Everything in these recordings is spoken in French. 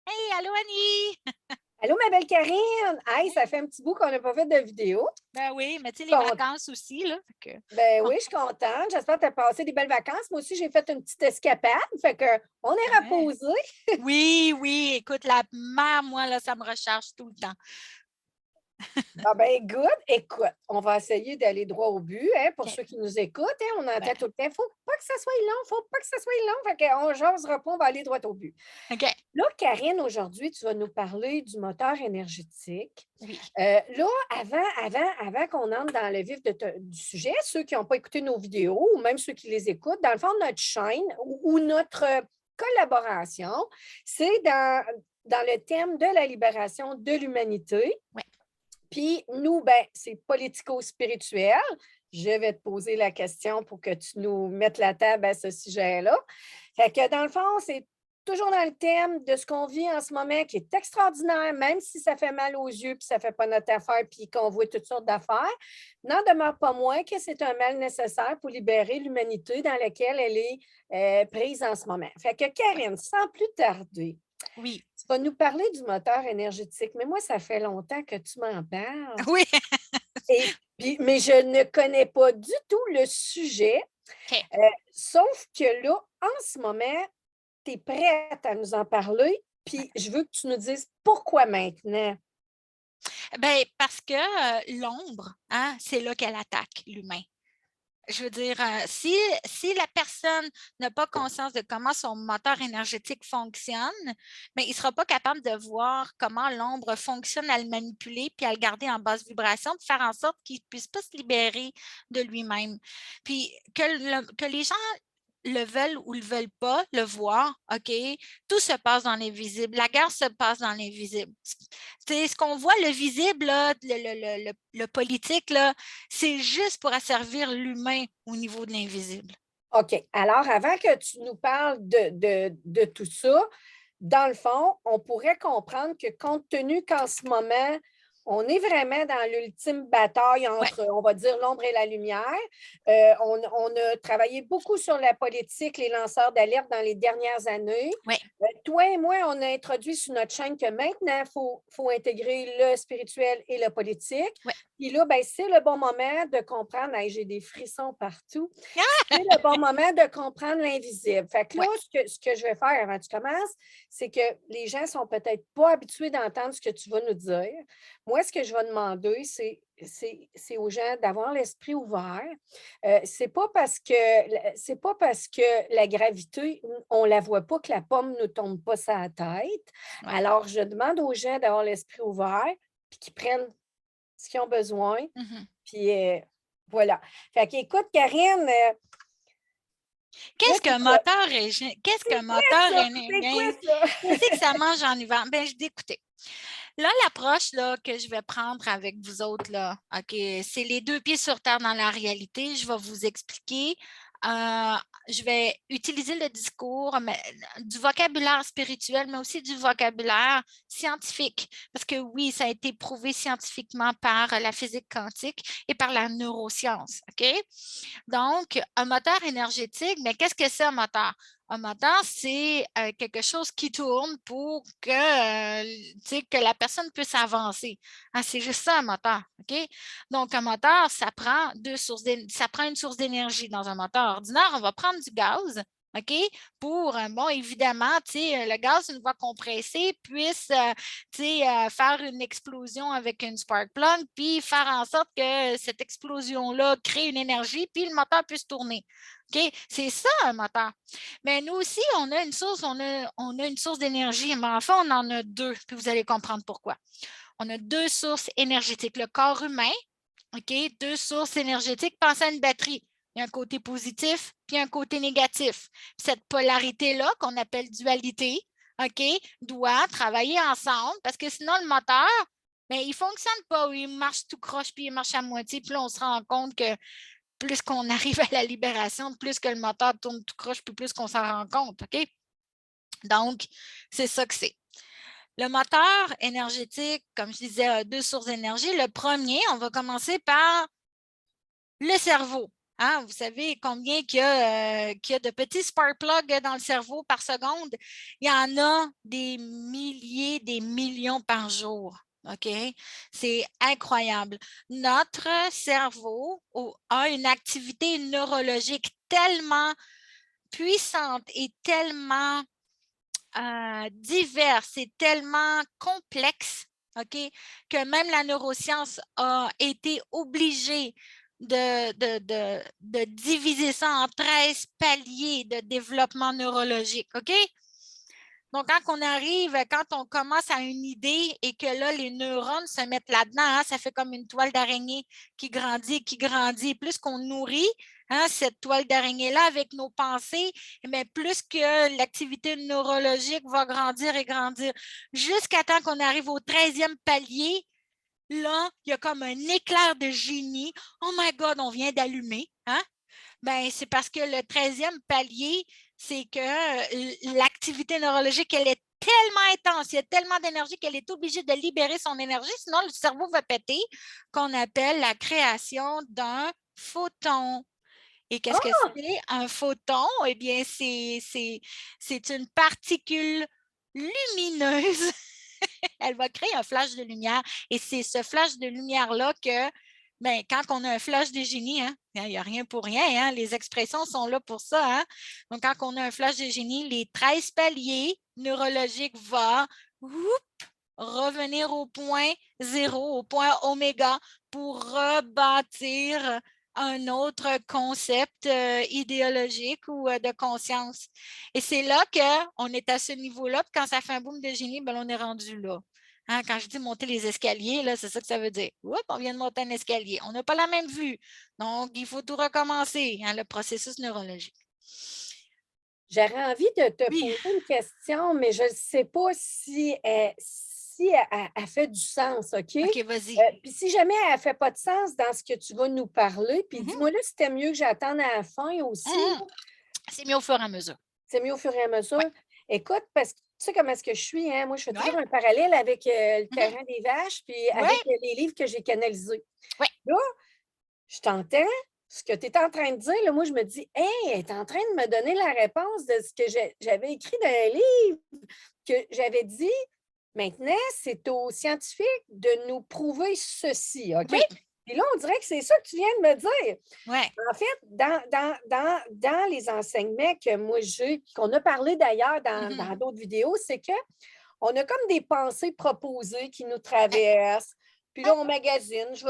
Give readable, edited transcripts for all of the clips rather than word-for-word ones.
Hey, allô Annie! Allô, ma belle Karine! Hey, ça fait un petit bout qu'on n'a pas fait de vidéo. Ben oui, mais tu sais, les Con- vacances aussi, là. Ben oui, je suis contente. J'espère que tu as passé des belles vacances. Moi aussi, j'ai fait une petite escapade. Fait que on est Ouais. reposé. Oui, oui, écoute, la mer, moi, là, ça me recharge tout le temps. Ah ben écoute, on va essayer d'aller droit au but, hein, pour OK. ceux qui nous écoutent. Hein, on entend Ben, tout le temps, faut pas que ça soit long, faut pas que ça soit long. Fait qu'on jasera pas, on va aller droit au but. OK. Là, Karine, aujourd'hui, tu vas nous parler du moteur énergétique. Oui. Là, avant qu'on entre dans le vif du sujet, ceux qui n'ont pas écouté nos vidéos ou même ceux qui les écoutent, dans le fond, notre chaîne ou notre collaboration, c'est dans le thème de la libération de l'humanité. Ouais. Puis nous, ben, c'est politico-spirituel. Je vais te poser la question pour que tu nous mettes la table à ce sujet-là. Fait que dans le fond, c'est toujours dans le thème de ce qu'on vit en ce moment qui est extraordinaire, même si ça fait mal aux yeux, puis ça ne fait pas notre affaire, puis qu'on voit toutes sortes d'affaires. N'en demeure pas moins que c'est un mal nécessaire pour libérer l'humanité dans laquelle elle est prise en ce moment. Fait que Ouais. Karine, sans plus tarder, Oui. tu vas nous parler du moteur énergétique, mais moi, ça fait longtemps que tu m'en parles. Oui. Mais je ne connais pas du tout le sujet, OK. sauf que là, en ce moment, tu es prête à nous en parler, puis je veux que tu nous dises pourquoi maintenant. Ben, parce que l'ombre, hein, c'est là qu'elle attaque l'humain. Je veux dire, si la personne n'a pas conscience de comment son moteur énergétique fonctionne, mais il ne sera pas capable de voir comment l'ombre fonctionne à le manipuler puis à le garder en basse vibration, de faire en sorte qu'il ne puisse pas se libérer de lui-même. Puis que les gens le veulent ou le veulent pas, le voir, OK, tout se passe dans l'invisible. La guerre se passe dans l'invisible. C'est ce qu'on voit, le visible, là, le politique, là, c'est juste pour asservir l'humain au niveau de l'invisible. OK. Alors, avant que tu nous parles de tout ça, dans le fond, on pourrait comprendre que compte tenu qu'en ce moment, on est vraiment dans l'ultime bataille Ouais, entre, on va dire, l'ombre et la lumière. On a travaillé beaucoup sur la politique, les lanceurs d'alerte dans les dernières années. ouais, Toi et moi, on a introduit sur notre chaîne que maintenant, il faut intégrer le spirituel et le politique. ouais. Puis là, ben, c'est le bon moment de comprendre. Hey, j'ai des frissons partout. Ah! C'est le bon moment de comprendre l'invisible. Fait que là, Ouais, ce que je vais faire avant que tu commences, c'est que les gens ne sont peut-être pas habitués d'entendre ce que tu vas nous dire. Moi, ce que je vais demander, c'est aux gens d'avoir l'esprit ouvert. C'est pas parce que la gravité, on ne la voit pas que la pomme ne tombe pas sur la tête. ouais. Alors, je demande aux gens d'avoir l'esprit ouvert puis qu'ils prennent ce qu'ils ont besoin. Mhm. Puis voilà. Fait qu'écoute, Karine, là, Qu'est-ce tu qu'un moteur qu'est-ce qu'un moteur ça? C'est quoi ça? qu'est-ce que ça mange en hiver? Ben, écoutez, là, l'approche là, que je vais prendre avec vous autres, là, OK, c'est les deux pieds sur terre dans la réalité. Je vais vous expliquer. Euh, je vais utiliser le discours, du vocabulaire spirituel, mais aussi du vocabulaire scientifique. Parce que oui, ça a été prouvé scientifiquement par la physique quantique et par la neuroscience. OK? Donc, un moteur énergétique, mais qu'est-ce que c'est un moteur? Un moteur, c'est quelque chose qui tourne pour que la personne puisse avancer. Ah, c'est juste ça, un moteur. OK? Donc, un moteur, ça prend une source d'énergie dans un moteur ordinaire. On va prendre du gaz. OK? Pour, bon, évidemment, le gaz, une fois compressé, puisse faire une explosion avec une spark plug, puis faire en sorte que cette explosion-là crée une énergie, puis le moteur puisse tourner. OK? C'est ça, un moteur. Mais nous aussi, on a une source d'énergie, mais enfin, on en a deux, puis vous allez comprendre pourquoi. On a deux sources énergétiques. Le corps humain, OK, deux sources énergétiques. Pensez à une batterie. Il y a un côté positif, puis un côté négatif. Cette polarité-là, qu'on appelle dualité, OK, doit travailler ensemble parce que sinon, le moteur, mais il ne fonctionne pas, ou il marche tout croche, puis il marche à moitié. Puis là, on se rend compte que plus qu'on arrive à la libération, plus que le moteur tourne tout croche, puis plus qu'on s'en rend compte. OK? Donc, c'est ça que c'est. Le moteur énergétique, comme je disais, a deux sources d'énergie. Le premier, on va commencer par le cerveau. Hein, vous savez combien qu'il y a de petits spark plugs dans le cerveau par seconde? Il y en a des milliers, des millions par jour. OK? C'est incroyable. Notre cerveau a une activité neurologique tellement puissante et tellement diverse et tellement complexe, OK, que même la neuroscience a été obligée de diviser ça en 13 paliers de développement neurologique, OK? Donc, quand on commence à une idée et que là, les neurones se mettent là-dedans, hein, ça fait comme une toile d'araignée qui grandit, qui grandit. Plus qu'on nourrit cette toile d'araignée-là avec nos pensées, mais plus que l'activité neurologique va grandir et grandir. Jusqu'à temps qu'on arrive au 13e palier, là, il y a comme un éclair de génie. Oh my God, on vient d'allumer. Hein? Ben, c'est parce que le 13e palier, c'est que l'activité neurologique, elle est tellement intense, il y a tellement d'énergie qu'elle est obligée de libérer son énergie, sinon le cerveau va péter, qu'on appelle la création d'un photon. Et qu'est-ce que Ah! c'est un photon? Eh bien, c'est une particule lumineuse. Elle va créer un flash de lumière. Et c'est ce flash de lumière-là que, ben, quand on a un flash de génie, hein, il n'y a rien pour rien, hein, les expressions sont là pour ça. Hein. Donc, quand on a un flash de génie, les 13 paliers neurologiques vont revenir au point zéro, au point oméga, pour rebâtir un autre concept idéologique ou de conscience. Et c'est là qu'on est à ce niveau-là, puis quand ça fait un boom de génie, ben, on est rendu là. Hein, quand je dis monter les escaliers, là, c'est ça que ça veut dire. Oups, on vient de monter un escalier. On n'a pas la même vue. Donc, il faut tout recommencer, hein, le processus neurologique. J'aurais envie de te Oui. poser une question, mais je ne sais pas si, elle fait du sens, OK? OK, vas-y. Puis si jamais elle ne fait pas de sens dans ce que tu vas nous parler, puis Mhm. dis-moi là si c'était mieux que j'attende à la fin aussi, Mhm. là. C'est mieux au fur et à mesure. C'est mieux au fur et à Oui. mesure. Écoute, parce que tu sais comment est-ce que je suis, hein? Moi, je fais Ouais. toujours un parallèle avec le Mhm. terrain des vaches, puis Ouais. avec les livres que j'ai canalisés. Ouais. Là, je t'entends, ce que tu es en train de dire, là, moi, je me dis, hey, elle est en train de me donner la réponse de ce que j'avais écrit dans un livre, que j'avais dit, maintenant, c'est aux scientifiques de nous prouver ceci, OK? Oui. Puis là, on dirait que c'est ça que tu viens de me dire. Ouais. En fait, dans les enseignements que moi j'ai, qu'on a parlé d'ailleurs Mhm. dans d'autres vidéos, c'est qu'on a comme des pensées proposées qui nous Ouais. traversent. Puis là, on magasine, tu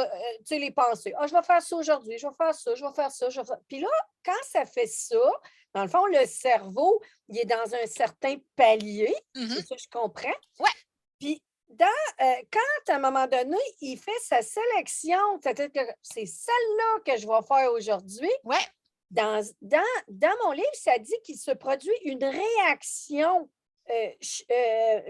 sais, les pensées. Ah, je vais faire ça aujourd'hui, je vais faire ça, je vais faire ça, je vais faire. Puis là, quand ça fait ça, dans le fond, le cerveau, il est dans un certain palier, Mhm. c'est ça que je comprends. Ouais. Puis, quand à un moment donné, il fait sa sélection, c'est-à-dire que c'est celle-là que je vais faire aujourd'hui, Ouais. dans mon livre, ça dit qu'il se produit une réaction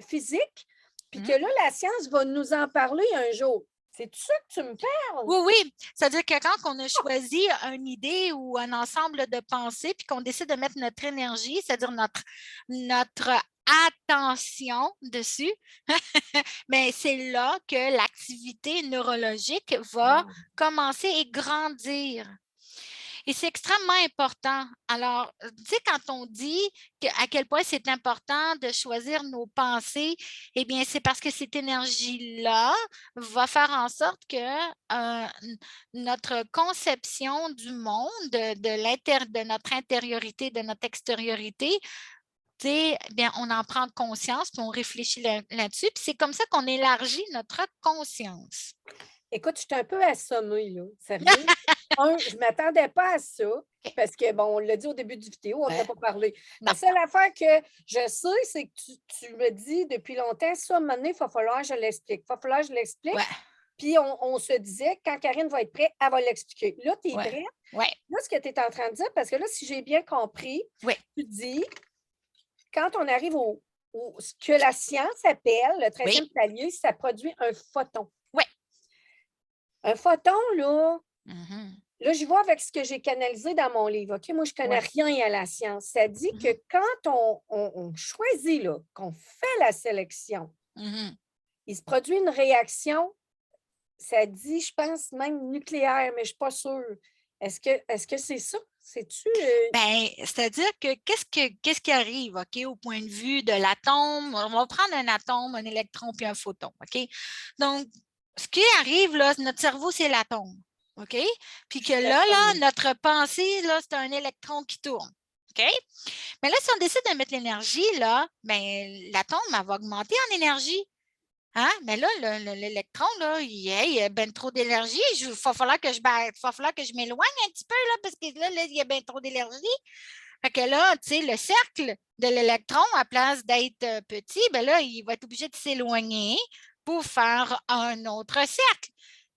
physique, puis que Mhm. là, la science va nous en parler un jour. C'est tout ça que tu me parles? Oui, oui. C'est-à-dire que quand on a choisi une idée ou un ensemble de pensées, puis qu'on décide de mettre notre énergie, c'est-à-dire notre attention dessus, mais c'est là que l'activité neurologique va Wow. commencer et grandir. Et c'est extrêmement important. Alors, tu sais, quand on dit à quel point c'est important de choisir nos pensées, eh bien, c'est parce que cette énergie-là va faire en sorte que notre conception du monde, de notre intériorité, de notre extériorité, tu sais, eh bien, on en prend conscience, puis on réfléchit là-dessus, puis c'est comme ça qu'on élargit notre conscience. Écoute, je suis un peu assommée, là, sérieux. Je ne m'attendais pas à ça, OK. parce que, bon, on l'a dit au début du vidéo, on ne Ouais. t'a pas parlé. Non. La seule affaire que je sais, c'est que tu me dis depuis longtemps, ça, à un moment donné, il va falloir que je l'explique. Il va falloir que je l'explique. Ouais. Puis on se disait, quand Karine va être prête, elle va l'expliquer. Là, tu es Ouais. prête? Ouais. Là, ce que tu es en train de dire, parce que là, si j'ai bien compris, Ouais. tu dis, quand on arrive ce que la science appelle le Oui. 13e palier, ça produit un photon. Ouais. Un photon, là, Mhm. là, je vois avec ce que j'ai canalisé dans mon livre. OK? Moi, je ne connais Ouais. rien à la science. Ça dit que Mhm. quand on choisit, là, qu'on fait la sélection, Mhm. il se produit une réaction, ça dit, je pense même nucléaire, mais je ne suis pas sûre. Est-ce que c'est ça? C'est-tu. Ben, c'est-à-dire que qu'est-ce qui arrive, OK, au point de vue de l'atome? On va prendre un atome, un électron puis un photon, OK? Donc, ce qui arrive, là, notre cerveau, c'est l'atome, OK? Puis Je que suis d'accord. là, notre pensée, là, c'est un électron qui tourne, OK? Mais là, si on décide de mettre l'énergie, là, ben, l'atome, elle va augmenter en énergie. Hein? Mais là, l'électron, là, il y a bien trop d'énergie. Il va falloir que je m'éloigne un petit peu, là, parce que là, il y a bien trop d'énergie. Fait que là, tu sais, le cercle de l'électron, à place d'être petit, ben là, il va être obligé de s'éloigner pour faire un autre cercle.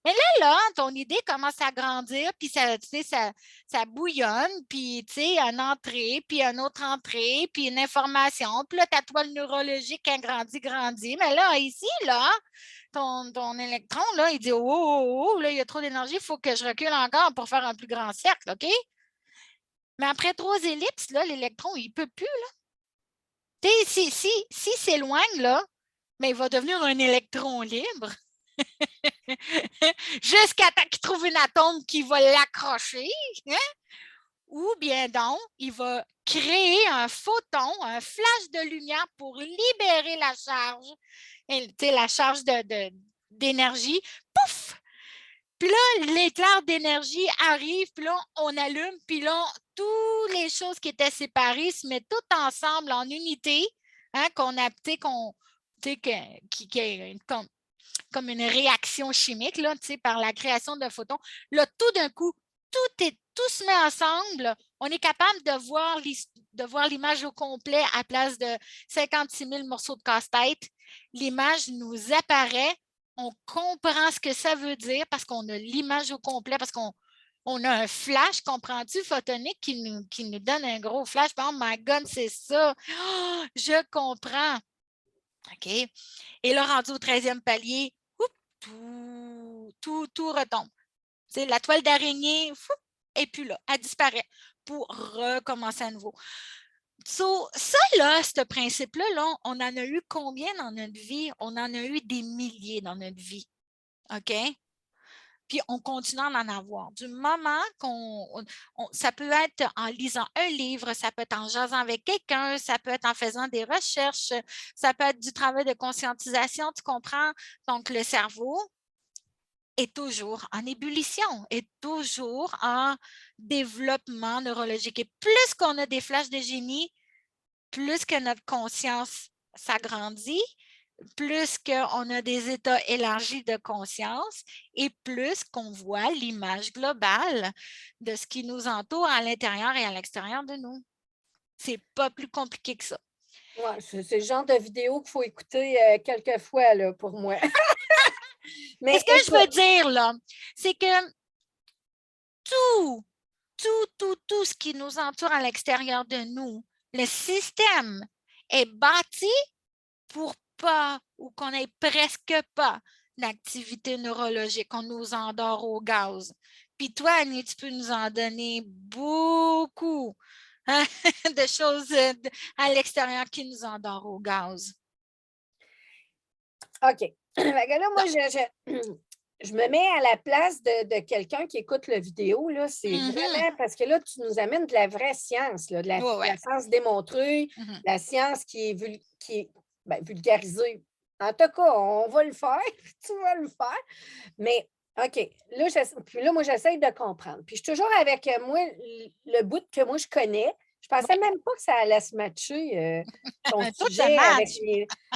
Mais là, ton idée commence à grandir, puis ça, tu sais, ça bouillonne, puis, tu sais, une entrée, puis une autre entrée, puis une information, puis là, ta toile neurologique grandit. Mais là, ici, là, ton électron, là, il dit, oh, oh, oh, là, il y a trop d'énergie, il faut que je recule encore pour faire un plus grand cercle, OK? Mais après 3 ellipses, là, l'électron, il ne peut plus. Là. Si s'éloigne, là, mais il va devenir un électron libre jusqu'à temps qu'il trouve une atome qui va l'accrocher. Hein? Ou bien donc, il va créer un photon, un flash de lumière pour libérer la charge, la charge d'énergie. Pouf! Puis là, l'éclair d'énergie arrive, puis là, on allume, puis là, toutes les choses qui étaient séparées se mettent toutes ensemble en unité, hein, qu'on a, qui est comme une réaction chimique, là, par la création de photons. Là, tout d'un coup, tout se met ensemble. On est capable de voir l'image au complet à place de 56 000 morceaux de casse-tête. L'image nous apparaît, on comprend ce que ça veut dire parce qu'on a l'image au complet, parce qu'on a un flash, comprends-tu, photonique qui nous donne un gros flash. Oh my God, c'est ça. Oh, je comprends. OK? Et là, rendu au 13e palier, tout retombe. T'sais, la toile d'araignée, et puis là, elle disparaît pour recommencer à nouveau. Ça, là, ce principe-là, là, on en a eu combien dans notre vie? On en a eu des milliers dans notre vie. OK? Puis on continue à en avoir. Du moment ça peut être en lisant un livre, ça peut être en jasant avec quelqu'un, ça peut être en faisant des recherches, ça peut être du travail de conscientisation, tu comprends? Donc, le cerveau est toujours en ébullition, est toujours en développement neurologique. Et plus qu'on a des flashs de génie, plus que notre conscience s'agrandit, plus qu'on a des états élargis de conscience et plus qu'on voit l'image globale de ce qui nous entoure à l'intérieur et à l'extérieur de nous. C'est pas plus compliqué que ça. Ouais, c'est le genre de vidéo qu'il faut écouter quelques fois là, pour moi. Mais Mais ce que je veux dire, là, c'est que tout, tout ce qui nous entoure à l'extérieur de nous, le système est bâti pour pas ou qu'on ait presque pas d'activité neurologique, on nous endort au gaz. Puis toi, Annie, tu peux nous en donner beaucoup hein, de choses à l'extérieur qui nous endort au gaz. OK. Là, moi, Donc, je me mets à la place de quelqu'un qui écoute la vidéo. Là, c'est mhm. vraiment parce que là, tu nous amènes de la vraie science, là, de Ouais, ouais. la science démontrée, Mhm. la science qui est vulgarisée. En tout cas, on va le faire, tu vas le faire. Mais OK, puis là, moi, j'essaie de comprendre. Puis je suis toujours avec moi, le bout que moi, je connais. Je ne pensais Ouais. même pas que ça allait se matcher, ton Tout ça sujet match.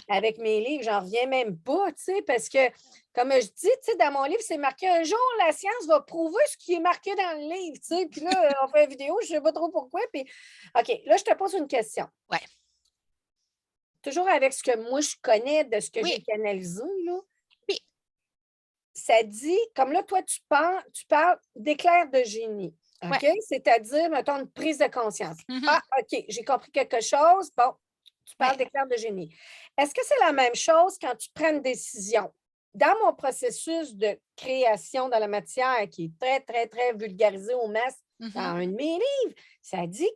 avec mes livres. J'en reviens même pas, tu sais, parce que, comme je dis, tu sais, dans mon livre, c'est marqué un jour, la science va prouver ce qui est marqué dans le livre, tu sais. Puis là, on fait une vidéo, je ne sais pas trop pourquoi. Puis, OK, là, je te pose une question. Ouais. Toujours avec ce que moi, je connais de ce que Oui, j'ai canalisé, là. oui, Ça dit, comme là, toi, tu parles d'éclair de génie. ouais. OK? C'est-à-dire, mettons, une prise de conscience. Mhm. Ah, OK, j'ai compris quelque chose. Bon, tu Ouais. parles d'éclair de génie. Est-ce que c'est la même chose quand tu prends une décision? Dans mon processus de création dans la matière, qui est très, très, très vulgarisé au masse dans Mhm. un de mes livres, ça dit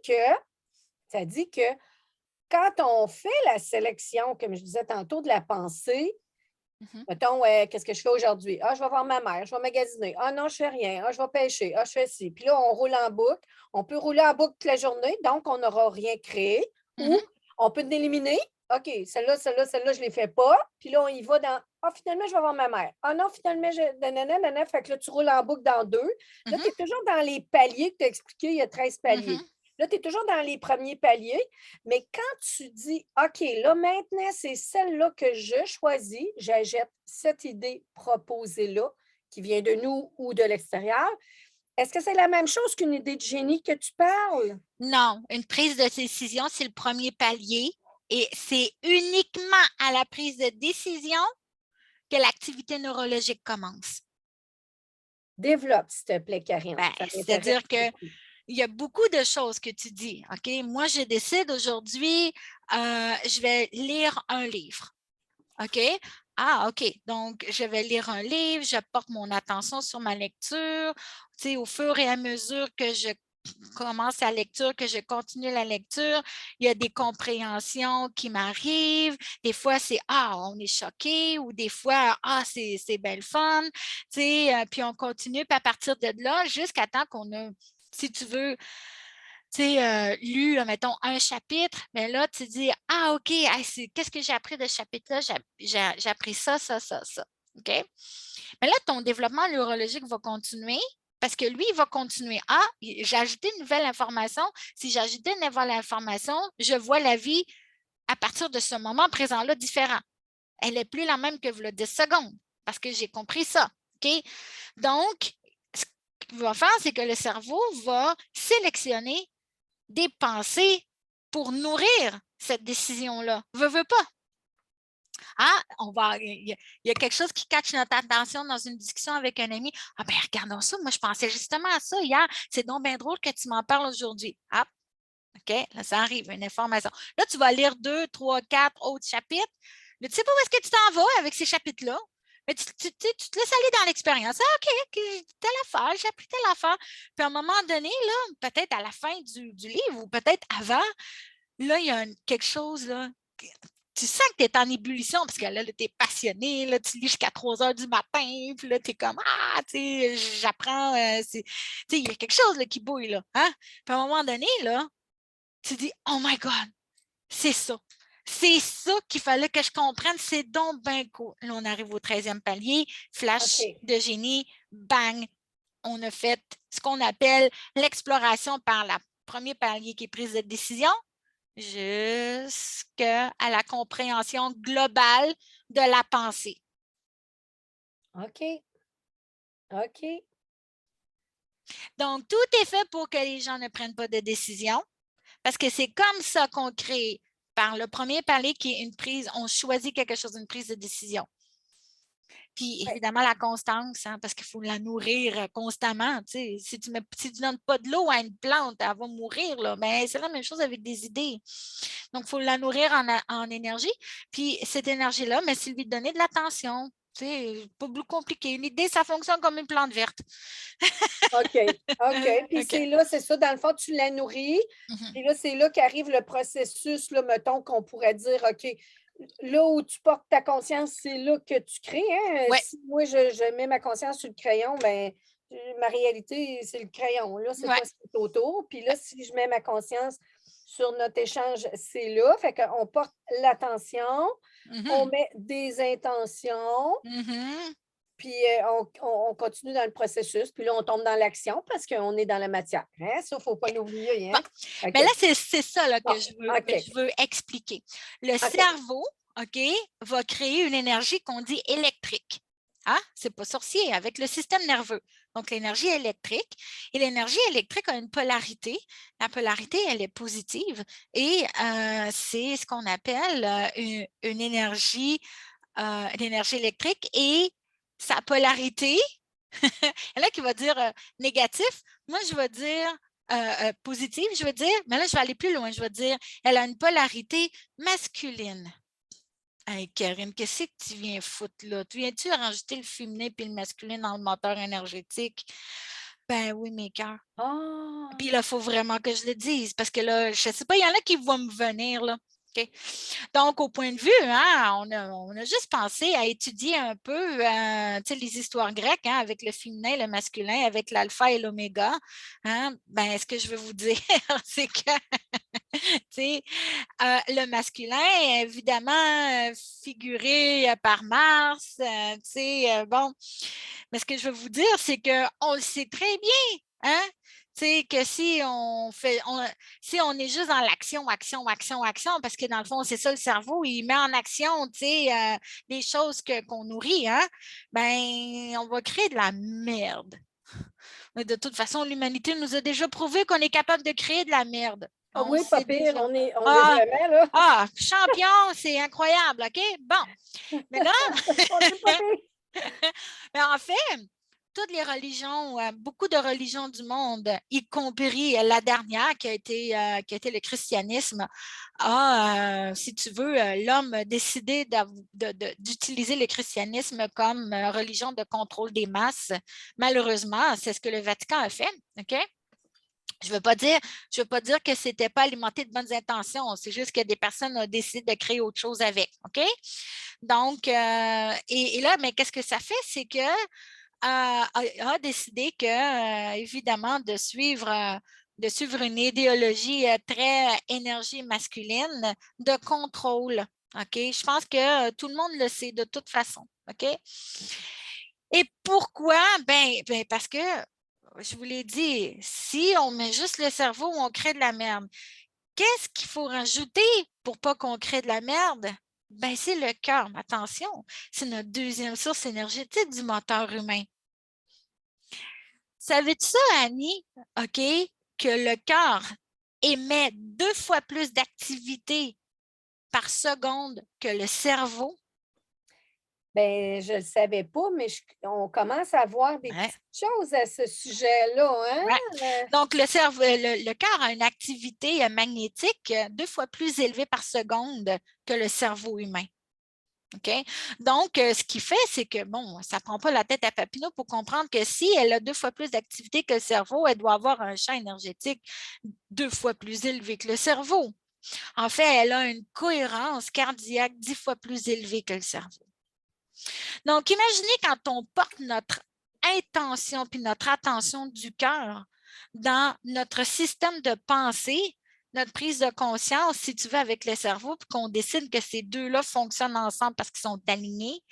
que quand on fait la sélection, comme je disais tantôt, de la pensée, Mhm. Mettons, qu'est-ce que je fais aujourd'hui? Ah, je vais voir ma mère, je vais magasiner. Ah non, je fais rien. Ah, je vais pêcher. Ah, je fais ci. Puis là, on roule en boucle. On peut rouler en boucle toute la journée, donc on n'aura rien créé. Ou Mhm. on peut l'éliminer. OK, celle-là, celle-là, celle-là, je ne les fais pas. Puis là, on y va dans. Ah, finalement, je vais voir ma mère. Ah non, finalement, nanana, nanana. Fait que là, tu roules en boucle dans deux. Là, tu es Mhm. toujours dans les paliers que tu as expliqué, il y a 13 paliers. Mhm. Là, tu es toujours dans les premiers paliers, mais quand tu dis, OK, là, maintenant, c'est celle-là que je choisis, j'achète cette idée proposée-là, qui vient de nous ou de l'extérieur, est-ce que c'est la même chose qu'une idée de génie que tu parles? Non, une prise de décision, c'est le premier palier et c'est uniquement à la prise de décision que l'activité neurologique commence. Développe, s'il te plaît, Karine. Ben, Ça m'intéresse c'est-à-dire qu'il beaucoup. y a beaucoup de choses que tu dis. OK? Moi, je décide aujourd'hui, je vais lire un livre. OK? Ah, OK. Donc, je vais lire un livre, je porte mon attention sur ma lecture. Tu sais, au fur et à mesure que je commence la lecture, que je continue la lecture, il y a des compréhensions qui m'arrivent. Des fois, c'est Ah, on est choqué, ou des fois, Ah, c'est belle fun. Tu sais, puis on continue, puis à partir de là, jusqu'à temps qu'on a, si tu veux, tu sais, lu, mettons, un chapitre, mais là, tu dis, ah, OK, qu'est-ce que j'ai appris de ce chapitre-là? J'ai appris ça, ça, ça, ça. OK? Mais là, ton développement neurologique va continuer parce que lui, il va continuer. Ah, j'ai ajouté une nouvelle information. Si j'ai ajouté une nouvelle information, je vois la vie à partir de ce moment présent-là différent. Elle n'est plus la même que le 10 secondes parce que j'ai compris ça. OK? Donc, ce qu'il va faire, c'est que le cerveau va sélectionner des pensées pour nourrir cette décision-là. Veux pas. Ah, il y a quelque chose qui catch notre attention dans une discussion avec un ami. Ah ben, regardons ça. Moi, je pensais justement à ça hier. C'est donc bien drôle que tu m'en parles aujourd'hui. Ah, OK, là, ça arrive, une information. Là, tu vas lire 2, 3, 4 autres chapitres. Mais tu sais pas où est-ce que tu t'en vas avec ces chapitres-là. Mais tu te laisses aller dans l'expérience. Ah, OK, telle affaire, j'ai appris telle affaire. Puis à un moment donné, là, peut-être à la fin du livre ou peut-être avant, là, il y a quelque chose, là. Tu sens que tu es en ébullition parce que là, tu es passionné, là, tu lis jusqu'à 3 heures du matin, puis là, tu es comme Ah, tu sais, j'apprends, tu sais, il y a quelque chose là, qui bouille, là. Hein? Puis à un moment donné, là, tu dis Oh my God, c'est ça. C'est ça qu'il fallait que je comprenne. C'est donc bien cool. Là, on arrive au 13e palier, flash OK. de génie, bang. On a fait ce qu'on appelle l'exploration par le premier palier qui est prise de décision jusqu'à la compréhension globale de la pensée. OK. OK. Donc, tout est fait pour que les gens ne prennent pas de décision parce que c'est comme ça qu'on crée par le premier palier qui est une prise, on choisit quelque chose, une prise de décision. Puis Ouais. évidemment, la constance, hein, parce qu'il faut la nourrir constamment. Si tu ne donnes pas de l'eau à une plante, elle va mourir. Là. Mais c'est la même chose avec des idées. Donc, il faut la nourrir en énergie. Puis cette énergie-là, mais c'est lui donner de l'attention. Pas plus compliqué. Une idée, ça fonctionne comme une plante verte. OK. OK. Puis OK. c'est là, c'est ça, dans le fond, tu la nourris. Mhm. Puis là, c'est là qu'arrive le processus, là, mettons, qu'on pourrait dire, OK, là où tu portes ta conscience, c'est là que tu crées. Hein? Ouais, Si moi, je mets ma conscience sur le crayon, ben ma réalité, c'est le crayon. Là, c'est ouais. pas ce qui est autour. Puis là, si je mets ma conscience sur notre échange, c'est là. Fait qu'on porte l'attention, on Mhm. met des intentions, Mhm. puis on continue dans le processus. Puis là, on tombe dans l'action parce qu'on est dans la matière. Hein? Ça, il ne faut pas l'oublier. Bon. Hein? OK. Mais là, c'est ça là, Bon, que OK. je veux expliquer. Le OK. cerveau, OK, va créer une énergie qu'on dit électrique. Ah, c'est pas sorcier, avec le système nerveux. Donc, l'énergie électrique. Et l'énergie électrique a une polarité. La polarité, elle est positive. Et c'est ce qu'on appelle une énergie électrique. Et sa polarité, il y en a qui va dire négatif. Moi, je vais dire positive. Je vais dire, mais là, je vais aller plus loin. Je vais dire, elle a une polarité masculine. Hey, Karine, qu'est-ce que tu viens foutre là? Tu viens-tu rajouter le féminin et le masculin dans le moteur énergétique? Ben oui, mes cœurs. Ah! Puis là, il faut vraiment que je le dise parce que là, je ne sais pas, il y en a qui vont me venir là. OK. Donc, au point de vue, hein, on a juste pensé à étudier un peu les histoires grecques hein, avec le féminin, le masculin, avec l'alpha et l'oméga. Hein. Ben, ce que je veux vous dire, c'est que le masculin est évidemment figuré par Mars. Bon, mais ce que je veux vous dire, c'est qu'on le sait très bien. Hein? Que si on est juste dans l'action, action, action, action, parce que dans le fond, c'est ça le cerveau, il met en action les choses qu'on nourrit, hein, ben, on va créer de la merde. De toute façon, l'humanité nous a déjà prouvé qu'on est capable de créer de la merde. Ah On oui, pas sait pire, déjà. on est vraiment là. Champion, c'est incroyable, OK? Bon, mais là, On est pas pire. mais en fait, toutes les religions, beaucoup de religions du monde, y compris la dernière qui a été le christianisme, si tu veux, l'homme a décidé d'utiliser le christianisme comme religion de contrôle des masses. Malheureusement, c'est ce que le Vatican a fait. OK? Je ne veux pas dire que ce n'était pas alimenté de bonnes intentions. C'est juste que des personnes ont décidé de créer autre chose avec. OK? Donc, et là, mais qu'est-ce que ça fait? C'est que a décidé que, évidemment, de suivre une idéologie très énergie masculine de contrôle. OK? Je pense que tout le monde le sait de toute façon. OK? Et pourquoi? Ben parce que, je vous l'ai dit, si on met juste le cerveau, on crée de la merde. Qu'est-ce qu'il faut rajouter pour pas qu'on crée de la merde? Ben, c'est le cœur. Attention, c'est notre deuxième source énergétique du moteur humain. Savais-tu ça, Annie? OK, que le cœur émet 2 fois plus d'activité par seconde que le cerveau? Ben, je ne le savais pas, mais on commence à voir des Ouais. petites choses à ce sujet-là. Hein? Ouais. Donc, le cœur a une activité magnétique 2 fois plus élevée par seconde que le cerveau humain. OK? Donc, ce qui fait, c'est que, bon, ça ne prend pas la tête à Papineau pour comprendre que si elle a 2 fois plus d'activité que le cerveau, elle doit avoir un champ énergétique 2 fois plus élevé que le cerveau. En fait, elle a une cohérence cardiaque 10 fois plus élevée que le cerveau. Donc, imaginez quand on porte notre intention puis notre attention du cœur dans notre système de pensée, notre prise de conscience, si tu veux, avec le cerveau, puis qu'on décide que ces deux-là fonctionnent ensemble parce qu'ils sont alignés,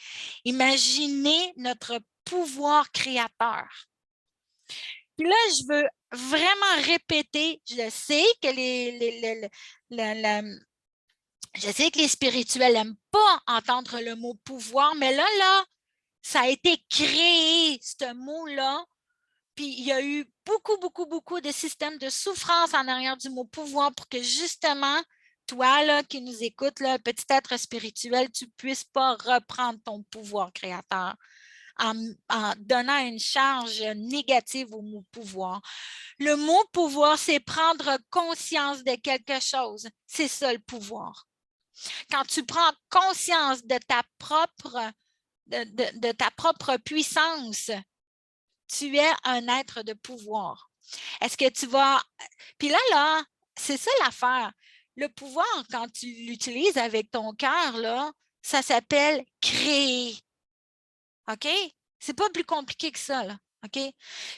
imaginez notre pouvoir créateur. Puis là, je veux vraiment répéter, je sais que je sais que les spirituels n'aiment pas entendre le mot pouvoir, mais là, ça a été créé, ce mot-là. Puis il y a eu beaucoup, beaucoup, beaucoup de systèmes de souffrance en arrière du mot pouvoir pour que justement, toi là, qui nous écoutes, là, petit être spirituel, tu ne puisses pas reprendre ton pouvoir créateur en donnant une charge négative au mot pouvoir. Le mot pouvoir, c'est prendre conscience de quelque chose. C'est ça le pouvoir. Quand tu prends conscience de ta propre puissance, tu es un être de pouvoir. Est-ce que tu vas... Puis là, c'est ça l'affaire. Le pouvoir, quand tu l'utilises avec ton cœur, là, ça s'appelle créer. OK? C'est pas plus compliqué que ça, là. OK?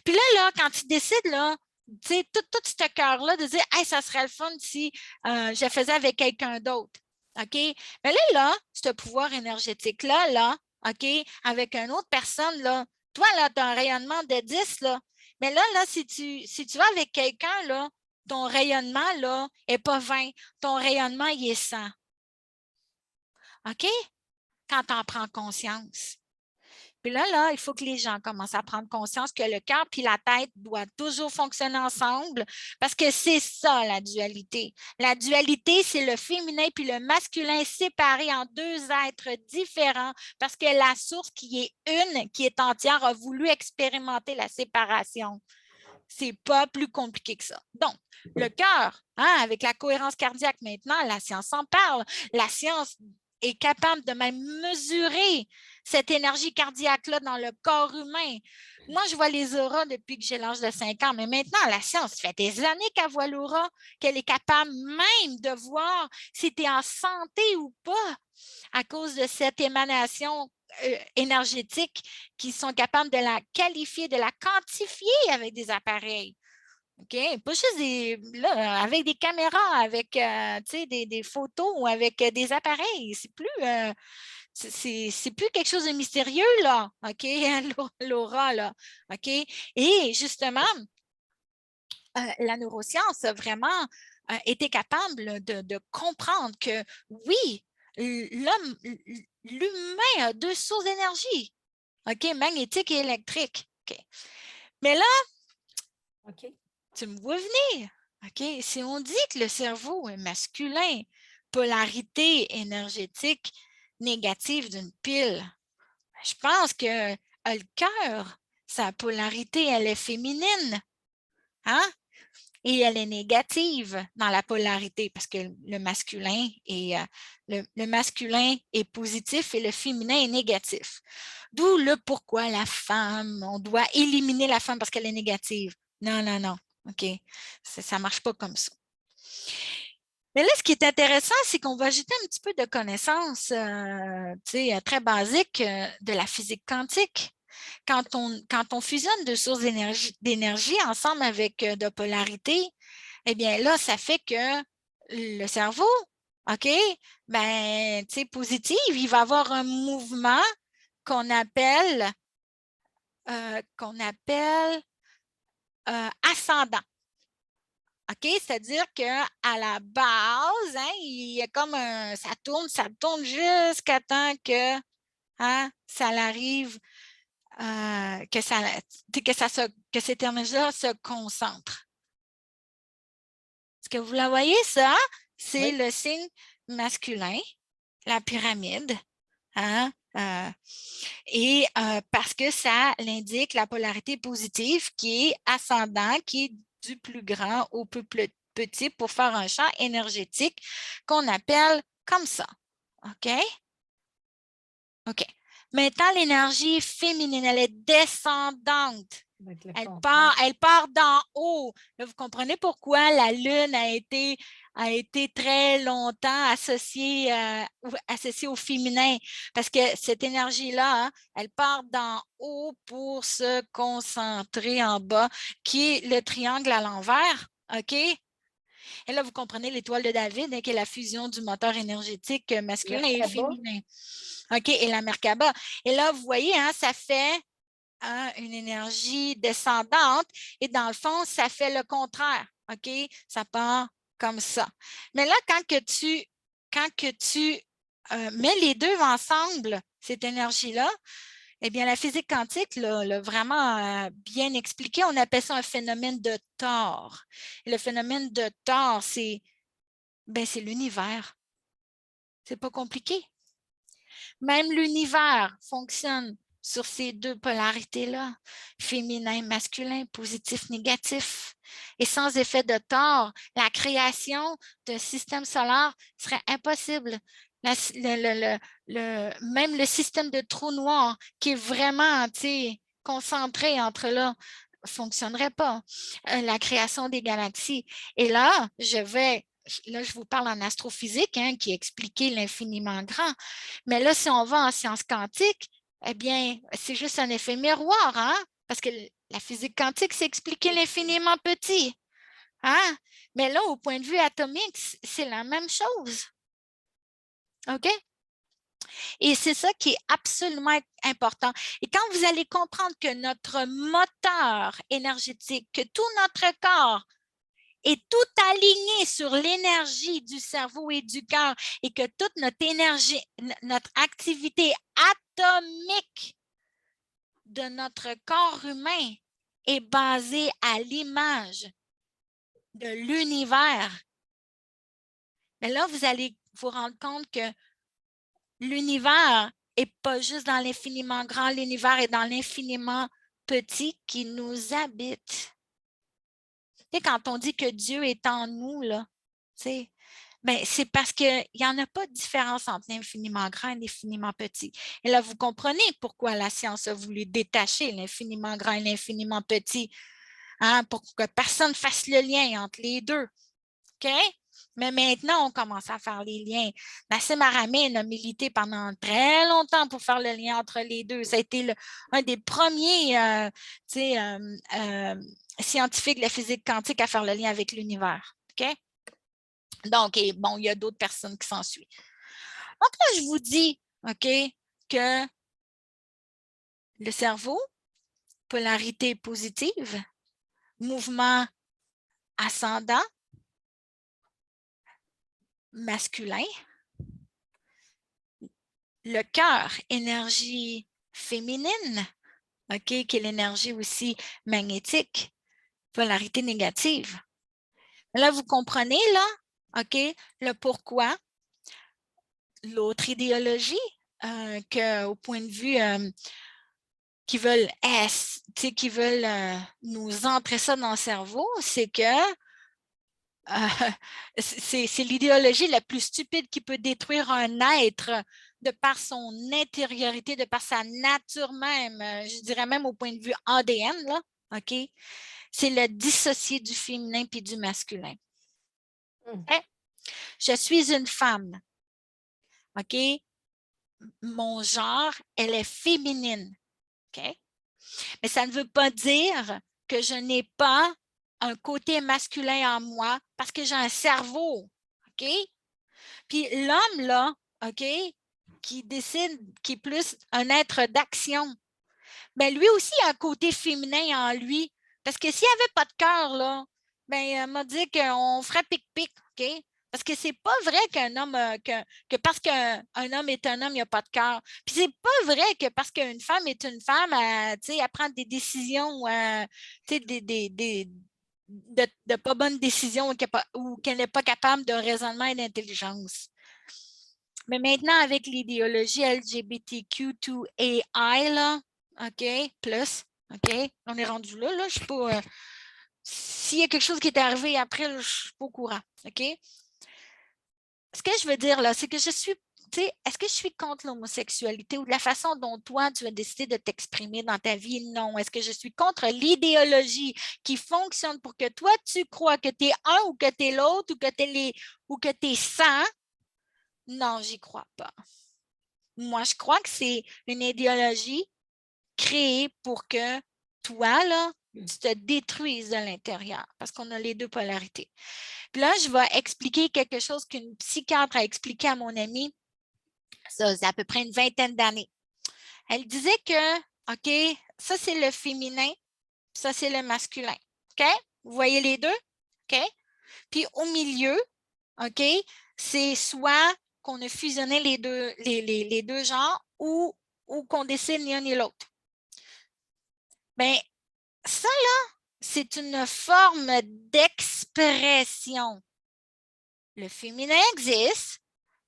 Puis là, quand tu décides, là, tu sais, tout ce cœur-là, de dire, hey, ça serait le fun si je le faisais avec quelqu'un d'autre. OK? Mais là, ce pouvoir énergétique-là, OK, avec une autre personne, là, toi, là, tu as un rayonnement de 10, là. Mais là, si tu vas avec quelqu'un, là, ton rayonnement, là, n'est pas 20. Ton rayonnement, il est 100. OK? Quand tu en prends conscience. Puis là, il faut que les gens commencent à prendre conscience que le cœur et la tête doivent toujours fonctionner ensemble parce que c'est ça la dualité. La dualité, c'est le féminin puis le masculin séparés en deux êtres différents parce que la source qui est une, qui est entière, a voulu expérimenter la séparation. C'est pas plus compliqué que ça. Donc, le cœur, hein, avec la cohérence cardiaque maintenant, la science en parle. La science est capable de même mesurer cette énergie cardiaque-là dans le corps humain. Moi, je vois les auras depuis que j'ai l'âge de 5 ans, mais maintenant, la science, ça fait des années qu'elle voit l'aura, qu'elle est capable même de voir si tu es en santé ou pas à cause de cette émanation énergétique qui sont capables de la qualifier, de la quantifier avec des appareils. OK? Pas juste là, avec des caméras, avec des photos ou avec des appareils. C'est plus quelque chose de mystérieux, là. OK? L'aura, là. OK? Et justement, la neuroscience a vraiment été capable de comprendre que oui, l'humain a deux sources d'énergie, OK, magnétique et électrique. OK. Mais là, tu me vois venir. OK? Si on dit que le cerveau est masculin, polarité énergétique négative d'une pile, je pense que le cœur, sa polarité, elle est féminine. Hein? Et elle est négative dans la polarité parce que le masculin est positif et le féminin est négatif. D'où le pourquoi la femme, on doit éliminer la femme parce qu'elle est négative. Non, non, non. OK. Ça ne marche pas comme ça. Mais là, ce qui est intéressant, c'est qu'on va ajouter un petit peu de connaissances très basiques de la physique quantique. Quand on fusionne deux sources d'énergie ensemble avec de polarité, eh bien là, ça fait que le cerveau, OK, ben, tu sais, positif, il va avoir un mouvement qu'on appelle, ascendant. OK? C'est-à-dire qu'à la base, hein, il y a comme ça tourne jusqu'à temps que ça arrive, que cette énergie-là se concentre. Est-ce que vous la voyez, ça? C'est le signe masculin, la pyramide. Hein? Et parce que ça l'indique la polarité positive qui est ascendant, qui est du plus grand au plus petit pour faire un champ énergétique qu'on appelle comme ça. OK? OK. Maintenant, l'énergie féminine, elle est descendante. Elle part d'en haut. Là, vous comprenez pourquoi la Lune a été très longtemps associée au féminin. Parce que cette énergie-là, hein, elle part d'en haut pour se concentrer en bas, qui est le triangle à l'envers. OK? Et là, vous comprenez l'étoile de David, hein, qui est la fusion du moteur énergétique masculin et féminin. OK, et la Merkaba. Et là, vous voyez, hein, ça fait une énergie descendante et dans le fond, ça fait le contraire. OK? Ça part comme ça. Mais là, quand tu mets les deux ensemble, cette énergie-là, eh bien, la physique quantique l'a vraiment bien expliqué. On appelle ça un phénomène de Thor. Et le phénomène de Thor, c'est l'univers. C'est pas compliqué. Même l'univers fonctionne sur ces deux polarités-là, féminin, masculin, positif, négatif. Et sans effet de Thor, la création d'un système solaire serait impossible. Même le système de trou noir qui est vraiment concentré entre là ne fonctionnerait pas. La création des galaxies. Et là, je vous parle en astrophysique, hein, qui expliquait l'infiniment grand. Mais là, si on va en sciences quantiques, eh bien, c'est juste un effet miroir, hein? Parce que la physique quantique, c'est expliquer l'infiniment petit. Hein? Mais là, au point de vue atomique, c'est la même chose. OK? Et c'est ça qui est absolument important. Et quand vous allez comprendre que notre moteur énergétique, que tout notre corps est tout aligné sur l'énergie du cerveau et du cœur et que toute notre énergie, notre activité atomique de notre corps humain est basée à l'image de l'univers. Mais là, vous allez vous rendre compte que l'univers n'est pas juste dans l'infiniment grand, l'univers est dans l'infiniment petit qui nous habite. Et quand on dit que Dieu est en nous, là, Ben, c'est parce qu'il n'y en a pas de différence entre l'infiniment grand et l'infiniment petit. Et là, vous comprenez pourquoi la science a voulu détacher l'infiniment grand et l'infiniment petit, hein, pour que personne fasse le lien entre les deux. OK? Mais maintenant, on commence à faire les liens. Nassim Haramein a milité pendant très longtemps pour faire le lien entre les deux. Ça a été un des premiers scientifiques de la physique quantique à faire le lien avec l'univers. OK? Donc, bon, il y a d'autres personnes qui s'en suivent. Donc, là, je vous dis, OK, que le cerveau, polarité positive, mouvement ascendant, masculin, le cœur, énergie féminine, OK, qui est l'énergie aussi magnétique, polarité négative. Là, vous comprenez, là, OK, le pourquoi. L'autre idéologie, qu'au point de vue qui veulent, qui veulent nous entrer ça dans le cerveau, c'est que c'est l'idéologie la plus stupide qui peut détruire un être de par son intériorité, de par sa nature même, je dirais même au point de vue ADN, là, OK? C'est le dissocier du féminin puis du masculin. Okay? Je suis une femme, OK? Mon genre, elle est féminine, OK? Mais ça ne veut pas dire que je n'ai pas un côté masculin en moi parce que j'ai un cerveau, OK? Puis l'homme, là, OK, qui décide, qui est plus un être d'action, bien, lui aussi a un côté féminin en lui. Parce que s'il n'y avait pas de cœur, là, bien, m'a dit qu'on ferait pic-pic, OK? Parce que c'est pas vrai qu'un homme, que parce qu'un homme est un homme, il n'y a pas de cœur. Puis c'est pas vrai que parce qu'une femme est une femme, elle prend des décisions, de pas bonnes décisions ou qu'elle n'est pas capable de raisonnement et d'intelligence. Mais maintenant, avec l'idéologie LGBTQ2AI, là, OK, plus, OK, on est rendu là, je ne sais pas. S'il y a quelque chose qui est arrivé après, là, je ne suis pas au courant, OK? Ce que je veux dire, là, c'est que est-ce que je suis contre l'homosexualité ou de la façon dont toi, tu as décidé de t'exprimer dans ta vie? Non. Est-ce que je suis contre l'idéologie qui fonctionne pour que toi, tu crois que tu es un ou que tu es l'autre ou que tu es 100? Non, j'y crois pas. Moi, je crois que c'est une idéologie créée pour que toi, là, tu te détruises de l'intérieur parce qu'on a les deux polarités. Puis là, je vais expliquer quelque chose qu'une psychiatre a expliqué à mon amie, ça, c'est à peu près une vingtaine d'années. Elle disait que, OK, ça, c'est le féminin, ça, c'est le masculin. OK? Vous voyez les deux? OK? Puis au milieu, OK, c'est soit qu'on a fusionné les deux genres ou qu'on décide ni un ni l'autre. Bien, ça, là, c'est une forme d'expression. Le féminin existe,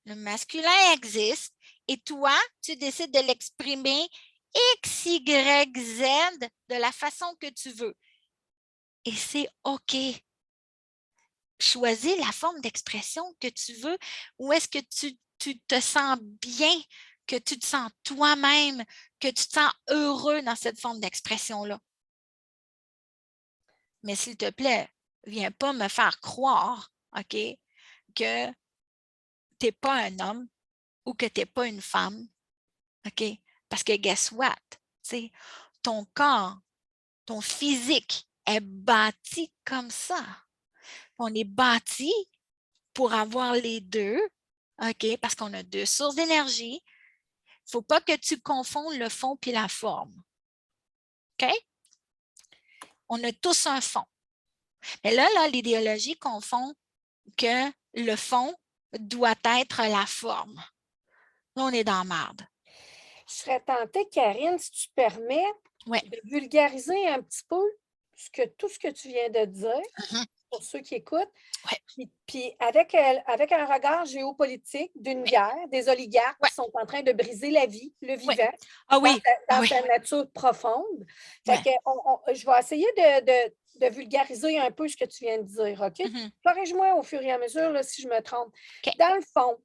le masculin existe, et toi, tu décides de l'exprimer X, Y, Z de la façon que tu veux. Et c'est OK. Choisis la forme d'expression que tu veux. Où est-ce que tu te sens bien, que tu te sens toi-même, que tu te sens heureux dans cette forme d'expression-là. Mais s'il te plaît, viens pas me faire croire, OK, que tu n'es pas un homme ou que tu n'es pas une femme, OK? Parce que guess what? T'sais, ton corps, ton physique est bâti comme ça. On est bâti pour avoir les deux, OK? Parce qu'on a deux sources d'énergie. Il ne faut pas que tu confondes le fond puis la forme. OK? On a tous un fond. Mais là, l'idéologie confond que le fond doit être la forme. Là, on est dans la merde. Je serais tentée, Karine, si tu permets, de vulgariser un petit peu tout ce que tu viens de dire pour ceux qui écoutent. Ouais. Puis avec un regard géopolitique d'une guerre, des oligarques qui sont en train de briser la vie, le vivant, Ah oui. dans sa nature profonde. Fait que je vais essayer de vulgariser un peu ce que tu viens de dire, OK? Corrige-moi au fur et à mesure là, si je me trompe. OK. Dans le fond,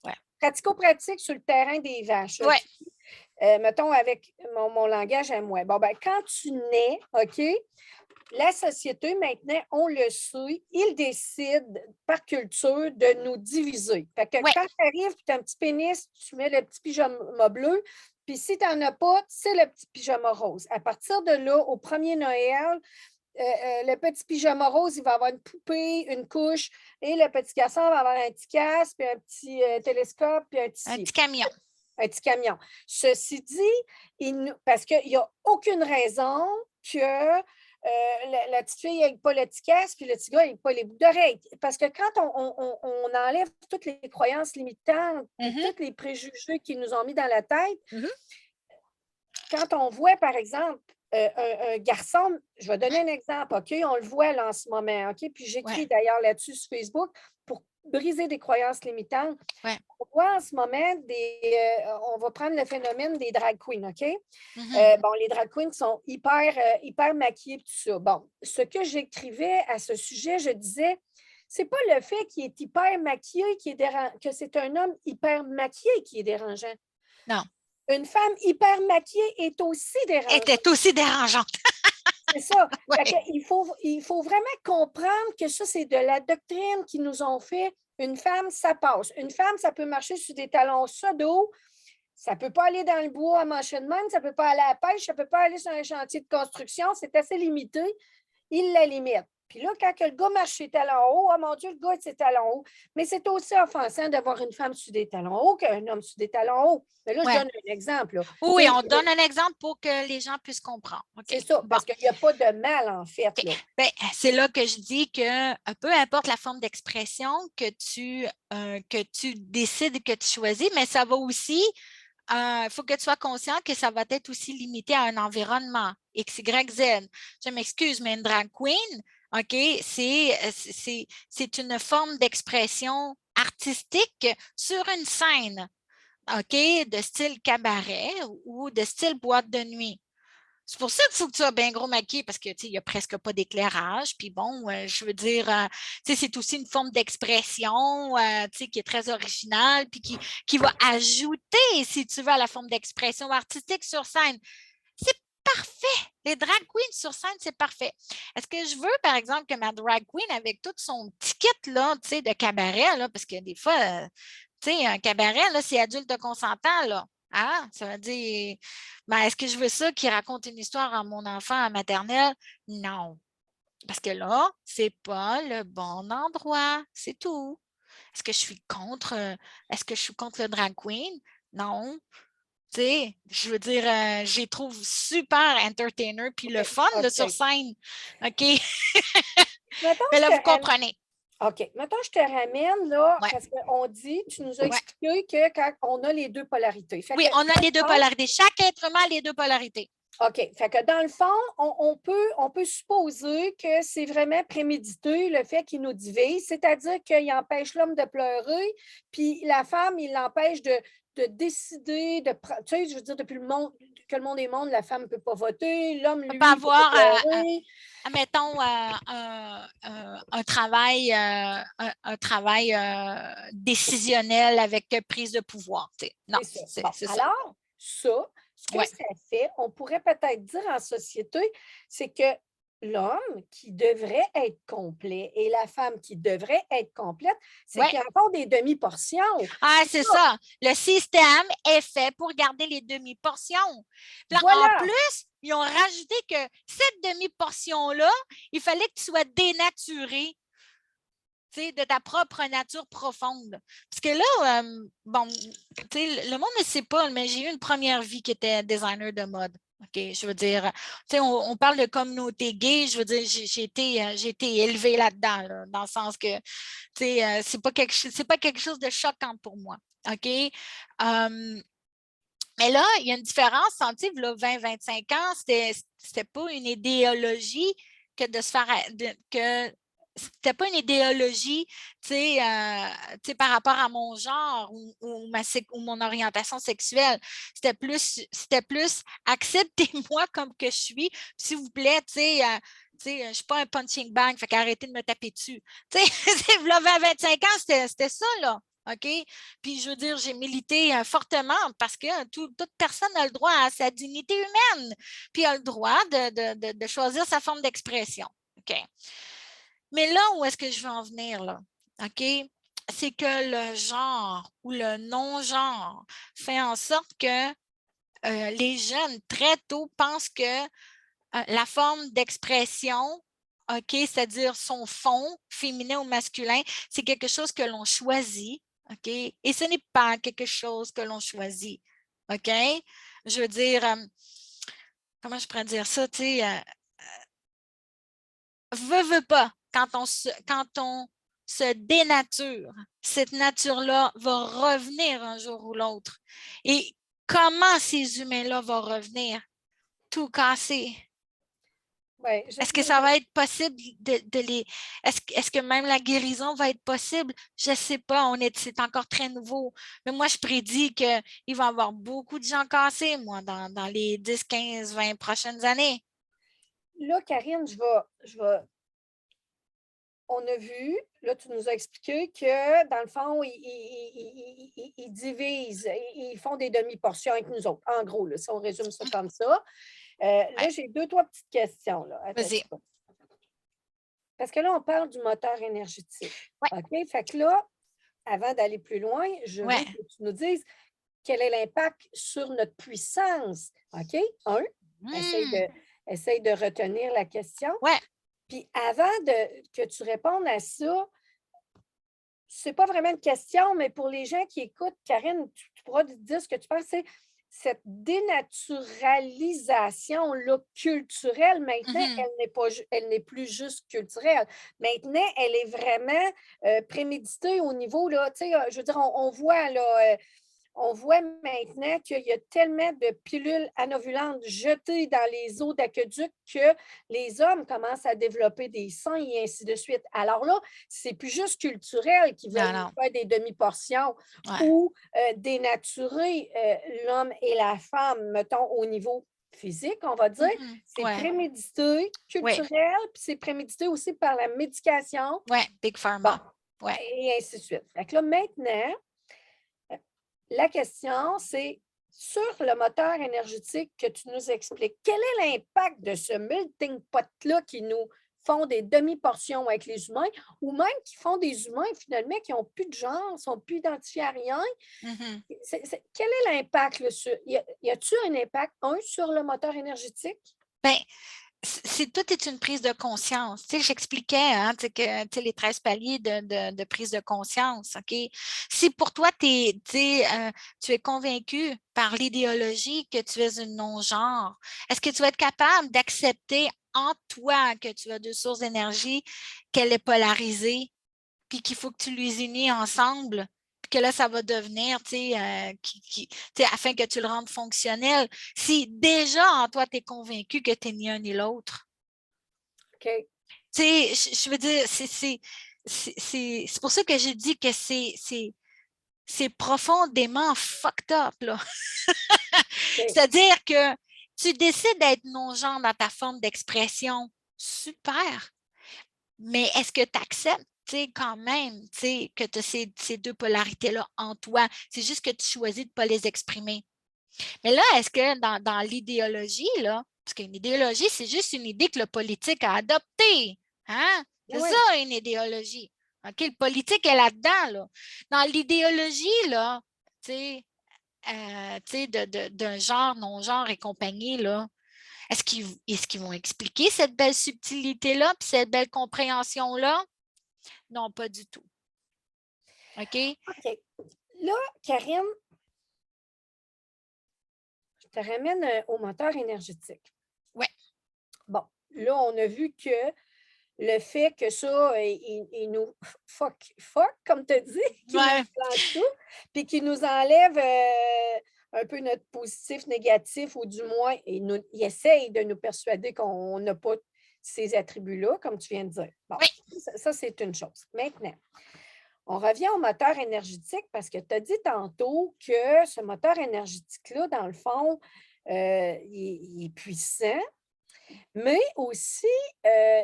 Ouais. pratico-pratique sur le terrain des vaches. Ouais. Mettons avec mon langage à moi. Bon, ben, quand tu nais, OK, la société, maintenant, on le sait, il décide par culture de nous diviser. Fait que Ouais. quand tu arrives et tu as un petit pénis, tu mets le petit pyjama bleu. Puis si tu n'en as pas, c'est le petit pyjama rose. À partir de là, au 1er Noël, le petit pyjama rose, il va avoir une poupée, une couche, et le petit garçon va avoir un petit casque, puis un petit télescope, puis un petit camion. Un petit camion. Ceci dit, parce qu'il n'y a aucune raison que la petite fille n'ait pas le petit casque, puis le petit gars n'ait pas les boucles d'oreilles. Parce que quand on enlève toutes les croyances limitantes, tous les préjugés qu'ils nous ont mis dans la tête, quand on voit, par exemple, un garçon, je vais donner un exemple, OK? On le voit là en ce moment, OK? Puis j'écris d'ailleurs là-dessus sur Facebook pour briser des croyances limitantes. Ouais. On voit en ce moment on va prendre le phénomène des drag queens, OK? Bon, les drag queens sont hyper maquillées, tout ça. Bon, ce que j'écrivais à ce sujet, je disais, c'est pas le fait qu'il est hyper maquillé que c'est un homme hyper maquillé qui est dérangeant. Non. Une femme hyper maquillée est aussi dérangeante. Était aussi dérangeante. C'est ça. Ouais. Il faut vraiment comprendre que ça, c'est de la doctrine qu'ils nous ont fait. Une femme, ça passe. Une femme, ça peut marcher sur des talons sodos. Ça ne peut pas aller dans le bois à mancher de même. Ça ne peut pas aller à la pêche. Ça ne peut pas aller sur un chantier de construction. C'est assez limité. Il la limite. Puis là, quand le gars marche ses talons hauts, oh mon Dieu, le gars est ses talons hauts. Mais c'est aussi offensant d'avoir une femme sur des talons hauts qu'un homme sur des talons hauts. Mais là, je donne un exemple. Là. Oui, on donne un exemple pour que les gens puissent comprendre. Okay. C'est ça, parce qu'il n'y a pas de mal, en fait. Okay. Bien, c'est là que je dis que peu importe la forme d'expression que tu décides, que tu choisis, mais ça va aussi, il faut que tu sois conscient que ça va être aussi limité à un environnement, X, Y, Z. Je m'excuse, mais une drag queen, OK, c'est une forme d'expression artistique sur une scène, OK, de style cabaret ou de style boîte de nuit. C'est pour ça qu'il faut que tu sois bien gros maquillé parce qu'il n'y a presque pas d'éclairage. Puis bon, je veux dire, c'est aussi une forme d'expression qui est très originale puis qui va ajouter, si tu veux, à la forme d'expression artistique sur scène. C'est parfait. Les drag queens sur scène, c'est parfait. Est-ce que je veux, par exemple, que ma drag queen, avec tout son ticket là, de cabaret, là, parce que des fois, un cabaret, là, c'est adulte consentant, là. Ah, ça veut dire, ben, est-ce que je veux ça qui raconte une histoire à mon enfant à maternelle? Non. Parce que là, c'est pas le bon endroit. C'est tout. Est-ce que je suis contre le drag queen? Non. Tu sais, je veux dire, je les trouve super entertainer puis le fun là, sur scène. OK? Mais là, vous comprenez. OK. Maintenant, je te ramène là, parce qu'on dit, tu nous as expliqué que quand on a les deux polarités. Oui, on a les deux polarités. Chaque être humain a les deux polarités. OK. Fait que dans le fond, on peut supposer que c'est vraiment prémédité le fait qu'il nous divise, c'est-à-dire qu'il empêche l'homme de pleurer, puis la femme, il l'empêche de décider, tu sais, je veux dire, depuis que le monde est monde, la femme ne peut pas voter, l'homme, lui, peut pas avoir, mettons, un travail décisionnel avec prise de pouvoir. Non, c'est ça. Alors, ça, ce que ça fait, on pourrait peut-être dire en société, c'est que l'homme qui devrait être complet et la femme qui devrait être complète, c'est qu'il y a encore des demi-portions. Ah, c'est ça. Le système est fait pour garder les demi-portions. En plus, ils ont rajouté que cette demi-portion-là, il fallait que tu sois dénaturé de ta propre nature profonde. Parce que là, le monde ne sait pas, mais j'ai eu une première vie qui était designer de mode. OK, je veux dire, on parle de communauté gay, je veux dire, j'ai été élevée là-dedans, là, dans le sens que, c'est pas quelque chose de choquant pour moi. OK? Mais là, il y a une différence entre 20-25 ans, c'était pas une idéologie que de se faire c'était pas une idéologie, par rapport à mon genre ou mon orientation sexuelle. C'était plus acceptez-moi comme que je suis, s'il vous plaît, Je ne suis pas un punching bag, fait qu'arrêtez de me taper dessus. Tu sais, là, 25 ans, c'était ça, là. OK? Puis, je veux dire, j'ai milité fortement parce que toute personne a le droit à sa dignité humaine, puis a le droit de choisir sa forme d'expression. OK? Mais là, où est-ce que je veux en venir, là? OK? C'est que le genre ou le non-genre fait en sorte que les jeunes, très tôt, pensent que la forme d'expression, OK, c'est-à-dire son fond, féminin ou masculin, c'est quelque chose que l'on choisit, OK? Et ce n'est pas quelque chose que l'on choisit, OK? Je veux dire, comment je pourrais dire ça, tu sais, veut pas, quand on se dénature, cette nature-là va revenir un jour ou l'autre. Et comment ces humains-là vont revenir? Tout cassé. Ouais, Est-ce que ça va être possible de les. Est-ce que même la guérison va être possible? Je ne sais pas. C'est encore très nouveau. Mais moi, je prédis qu'il va y avoir beaucoup de gens cassés, moi, dans les 10, 15, 20 prochaines années. là, Karine, on a vu, là, tu nous as expliqué que, dans le fond, ils divisent, ils font des demi-portions avec nous autres. En gros, là, si on résume ça comme ça. Ouais, Là, j'ai deux, trois petites questions. Là. Attends un vas-y. petit peu. Parce que là, on parle du moteur énergétique. Ouais, OK? Fait que là, avant d'aller plus loin, je veux ouais. que tu nous dises quel est l'impact sur notre puissance. OK? Essaye Hmm, de, essaye de retenir la question. ouais. Puis avant que tu répondes à ça, c'est pas vraiment une question, mais pour les gens qui écoutent, Karine, tu pourras dire ce que tu penses. C'est cette dénaturalisation-là culturelle, maintenant, Mhm. elle n'est plus juste culturelle. Maintenant, elle est vraiment préméditée au niveau, là, tu sais, je veux dire, on voit, là, on voit maintenant qu'il y a tellement de pilules anovulantes jetées dans les eaux d'aqueduc que les hommes commencent à développer des seins et ainsi de suite. Alors là, c'est plus juste culturel qu'ils veulent Non, nous non. faire des demi-portions Ouais. ou dénaturer l'homme et la femme, mettons, au niveau physique, on va dire. Mhm. C'est Ouais. prémédité, Oui. culturel, puis c'est prémédité aussi par la médication, Ouais. Big bon, Pharma. Ouais. et ainsi de suite. Fait que là, maintenant, la question, c'est sur le moteur énergétique que tu nous expliques, quel est l'impact de ce melting pot-là qui nous font des demi-portions avec les humains ou même qui font des humains finalement qui n'ont plus de genre, ne sont plus identifiés à rien? Mhm. Quel est l'impact? Y a-t-il un impact, sur le moteur énergétique? Ben, tout est une prise de conscience. Tu sais, j'expliquais hein, tu sais, que tu sais, les 13 paliers de prise de conscience. OK? Si pour toi, tu es convaincu par l'idéologie que tu es une non-genre, est-ce que tu vas être capable d'accepter en toi que tu as deux sources d'énergie, qu'elle est polarisée, puis qu'il faut que tu les unis ensemble? Puis que là, ça va devenir, afin que tu le rendes fonctionnel. Si déjà en toi, tu es convaincu que tu n'es ni un ni l'autre, OK. je veux dire, c'est pour ça que j'ai dit que c'est profondément fucked up, là. OK. C'est-à-dire que tu décides d'être non-genre dans ta forme d'expression. Super. Mais est-ce que tu acceptes, quand même, que tu as ces deux polarités-là en toi? C'est juste que tu choisis de ne pas les exprimer. Mais là, est-ce que dans l'idéologie, là, parce qu'une idéologie, c'est juste une idée que le politique a adoptée. Hein? C'est ça, Oui. une idéologie. OK? Le politique est là-dedans, là. Dans l'idéologie, là, d'un genre, non-genre et compagnie, là, est-ce qu'ils vont expliquer cette belle subtilité-là, puis cette belle compréhension-là? Non, pas du tout. OK? OK. Là, Karine, je te ramène au moteur énergétique. Ouais. Bon, là, on a vu que le fait que ça, il nous fuck, comme tu as dit, qu'il nous Ouais. change tout, puis qu'il nous enlève un peu notre positif, négatif, ou du moins, il essaye de nous persuader qu'on n'a pas ces attributs-là, comme tu viens de dire. Bon, Oui. ça c'est une chose. Maintenant, on revient au moteur énergétique parce que tu as dit tantôt que ce moteur énergétique-là, dans le fond, il est puissant. Mais aussi, euh,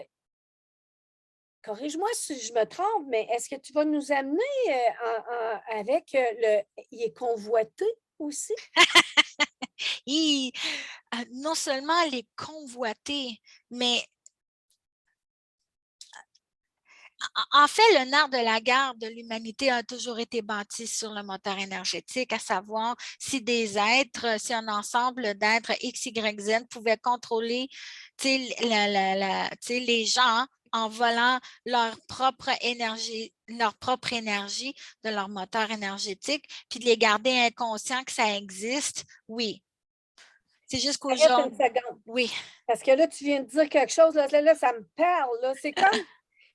corrige-moi si je me trompe, mais est-ce que tu vas nous amener avec il est convoité aussi? Et non seulement les convoiter, mais en fait, le nerf de la guerre de l'humanité a toujours été bâti sur le moteur énergétique, à savoir si des êtres, si un ensemble d'êtres X, Y, Z pouvait contrôler les gens en volant leur propre énergie de leur moteur énergétique, puis de les garder inconscients que ça existe, oui. C'est juste Arrête une qu'aujourd'hui, seconde, oui. parce que là, tu viens de dire quelque chose, là, ça me parle, là. C'est comme,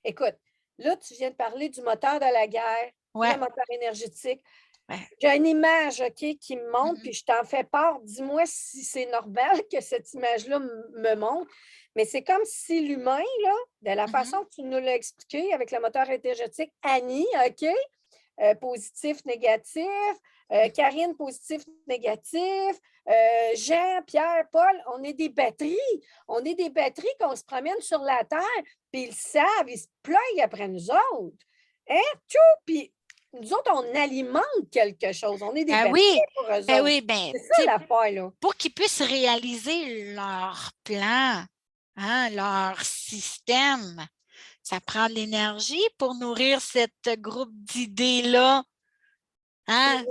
écoute, là, tu viens de parler du moteur de la guerre, le Ouais, moteur énergétique. ouais. J'ai une image, OK, qui me montre, puis Mhm, je t'en fais part. Dis-moi si c'est normal que cette image-là me montre. Mais c'est comme si l'humain, là, de la mhm. façon que tu nous l'as expliqué avec le moteur énergétique, Annie, OK, positif, négatif, Karine, positif, négatif, Jean, Pierre, Paul, on est des batteries. On est des batteries qu'on se promène sur la Terre, puis ils savent, ils se pleuillent après nous autres. Hein? Tchou! Puis nous autres, on alimente quelque chose. On est des Ben batteries oui, pour eux ben autres. oui, ben, C'est ça tu sais, l'affaire, là. pour qu'ils puissent réaliser leur plan, hein, leur système, ça prend de l'énergie pour nourrir cette groupe d'idées-là. Hein?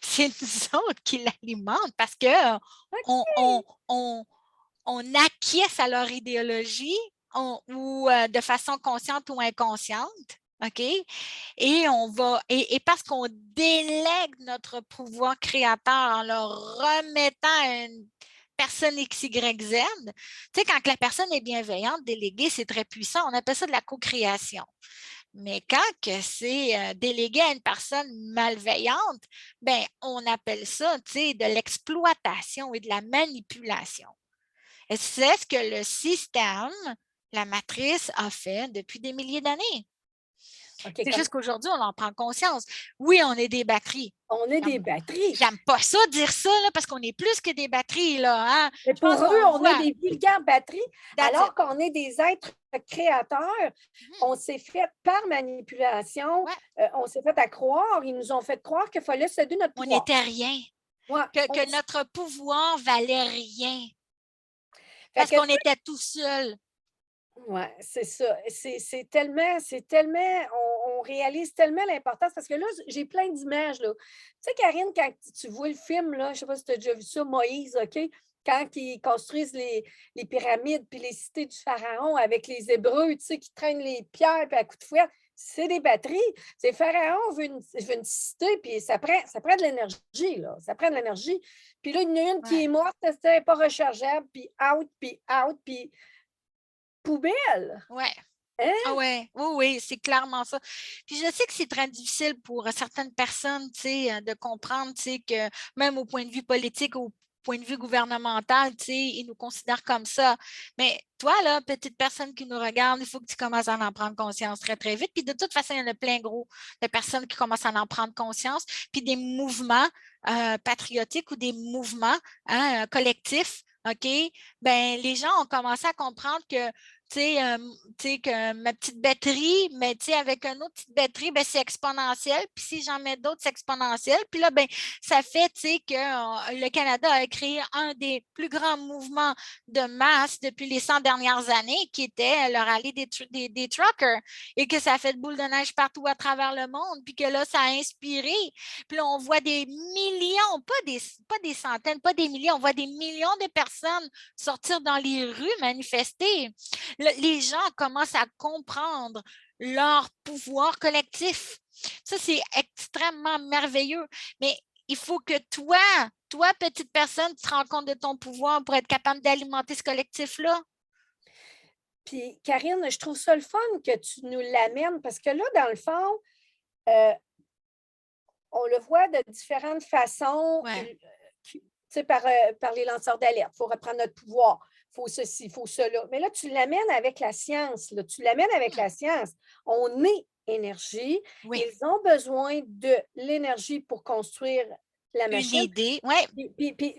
C'est nous autres qui l'alimentent parce que on, on acquiesce à leur idéologie ou de façon consciente ou inconsciente. OK? Et parce qu'on délègue notre pouvoir créateur en le remettant à une personne X, Y, Z, tu sais, quand la personne est bienveillante, déléguée, c'est très puissant. On appelle ça de la co-création. Mais quand c'est délégué à une personne malveillante, ben, on appelle ça, tu sais, de l'exploitation et de la manipulation. Et c'est ce que le système, la matrice, a fait depuis des milliers d'années. OK, C'est comme juste qu'aujourd'hui, on en prend conscience. Oui, on est des batteries. on est des batteries. J'aime pas ça dire ça, là, parce qu'on est plus que des batteries, là. Hein? Mais Je pour pense eux, qu'on le on est voit. des vulgaires batteries, That's it. alors qu'on est des êtres créateurs. Mhm. On s'est fait par manipulation, Ouais. on s'est fait à croire, ils nous ont fait croire qu'il fallait céder notre On pouvoir. n'était rien. Ouais, Que notre pouvoir valait rien. fait Parce que qu'on était tout seul. ouais, c'est ça. C'est tellement, on réalise tellement l'importance parce que là, j'ai plein d'images, là. Tu sais, Karine, quand tu vois le film, là, je ne sais pas si tu as déjà vu ça, Moïse, OK? Quand ils construisent les pyramides puis les cités du Pharaon avec les Hébreux, tu sais, qui traînent les pierres puis à coups de fouet, c'est des batteries. C'est Pharaon veut une cité, puis ça prend de l'énergie, là. Ça prend de l'énergie. Puis là, il y en a une qui Ouais. est morte, c'est pas rechargeable, puis out, puis poubelle. Ouais. Hein? Ah ouais, oui, oui, c'est clairement ça. Puis je sais que c'est très difficile pour certaines personnes, tu sais, de comprendre, tu sais, que même au point de vue politique, au point de vue gouvernemental, tu sais, ils nous considèrent comme ça. Mais toi, là, petite personne qui nous regarde, il faut que tu commences à en prendre conscience très, très vite. Puis de toute façon, il y en a plein gros de personnes qui commencent à en prendre conscience. Puis des mouvements patriotiques ou des mouvements hein, collectifs. OK? Ben, les gens ont commencé à comprendre que tu sais, que ma petite batterie, mais tu sais, avec une autre petite batterie, ben, c'est exponentiel. Puis si j'en mets d'autres, c'est exponentiel. Puis là, ben, ça fait, tu sais, que le Canada a créé un des plus grands mouvements de masse depuis les 100 dernières années, qui était le rallye des truckers. Et que ça a fait de boule de neige partout à travers le monde. Puis que là, ça a inspiré. Puis là, on voit des millions, pas des centaines, pas des millions, on voit des millions de personnes sortir dans les rues, manifester les gens commencent à comprendre leur pouvoir collectif. Ça, c'est extrêmement merveilleux. Mais il faut que toi, petite personne, tu te rends compte de ton pouvoir pour être capable d'alimenter ce collectif-là. Puis, Karine, je trouve ça le fun que tu nous l'amènes parce que là, dans le fond, euh, on le voit de différentes façons, Ouais. tu sais, par les lanceurs d'alerte. Il faut reprendre notre pouvoir. Il faut ceci, il faut cela. Mais là, tu l'amènes avec la science. Là. Tu l'amènes avec Hmm. la science. On est énergie. Oui. Ils ont besoin de l'énergie pour construire la Une machine. idée, oui.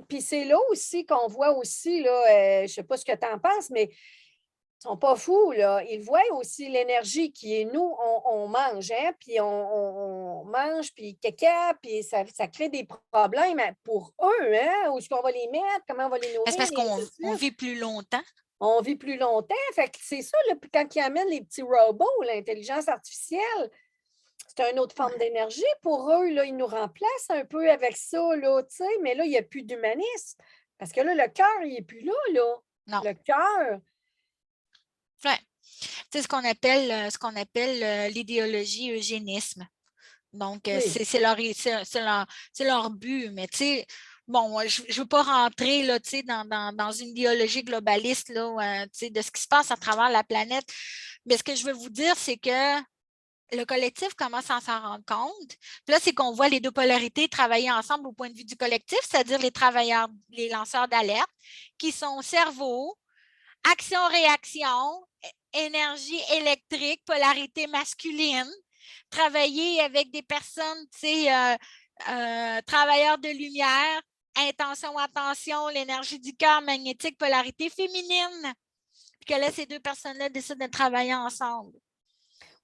Puis c'est là aussi qu'on voit aussi, là, je ne sais pas ce que tu en penses, mais ils ne sont pas fous, là. Ils voient aussi l'énergie qui est nous, on mange, hein, puis on mange, puis caca, puis ça crée des problèmes pour eux, hein, où est-ce qu'on va les mettre, comment on va les C'est nourrir, parce et ainsi de qu'on suite. vit plus longtemps. On vit plus longtemps. Fait que c'est ça, là, puis quand ils amènent les petits robots, l'intelligence artificielle, c'est une autre forme Ouais. d'énergie pour eux, là. Ils nous remplacent un peu avec ça, là, tu sais, mais là, il n'y a plus d'humanisme. Parce que là, le cœur, il n'est plus là, là. Non. Le cœur. Ouais. C'est ce qu'on appelle l'idéologie eugénisme. Donc, Oui. c'est leur but. Mais tu sais, bon, je ne veux pas rentrer là, tu sais, dans une idéologie globaliste là, tu sais, de ce qui se passe à travers la planète. Mais ce que je veux vous dire, c'est que le collectif commence à s'en rendre compte. Puis là, c'est qu'on voit les deux polarités travailler ensemble au point de vue du collectif, c'est-à-dire les travailleurs, les lanceurs d'alerte, qui sont cerveau, action-réaction, énergie électrique, polarité masculine, travailler avec des personnes, tu sais, travailleurs de lumière, intention, attention, l'énergie du cœur, magnétique, polarité féminine. Puis que là, ces deux personnes-là décident de travailler ensemble.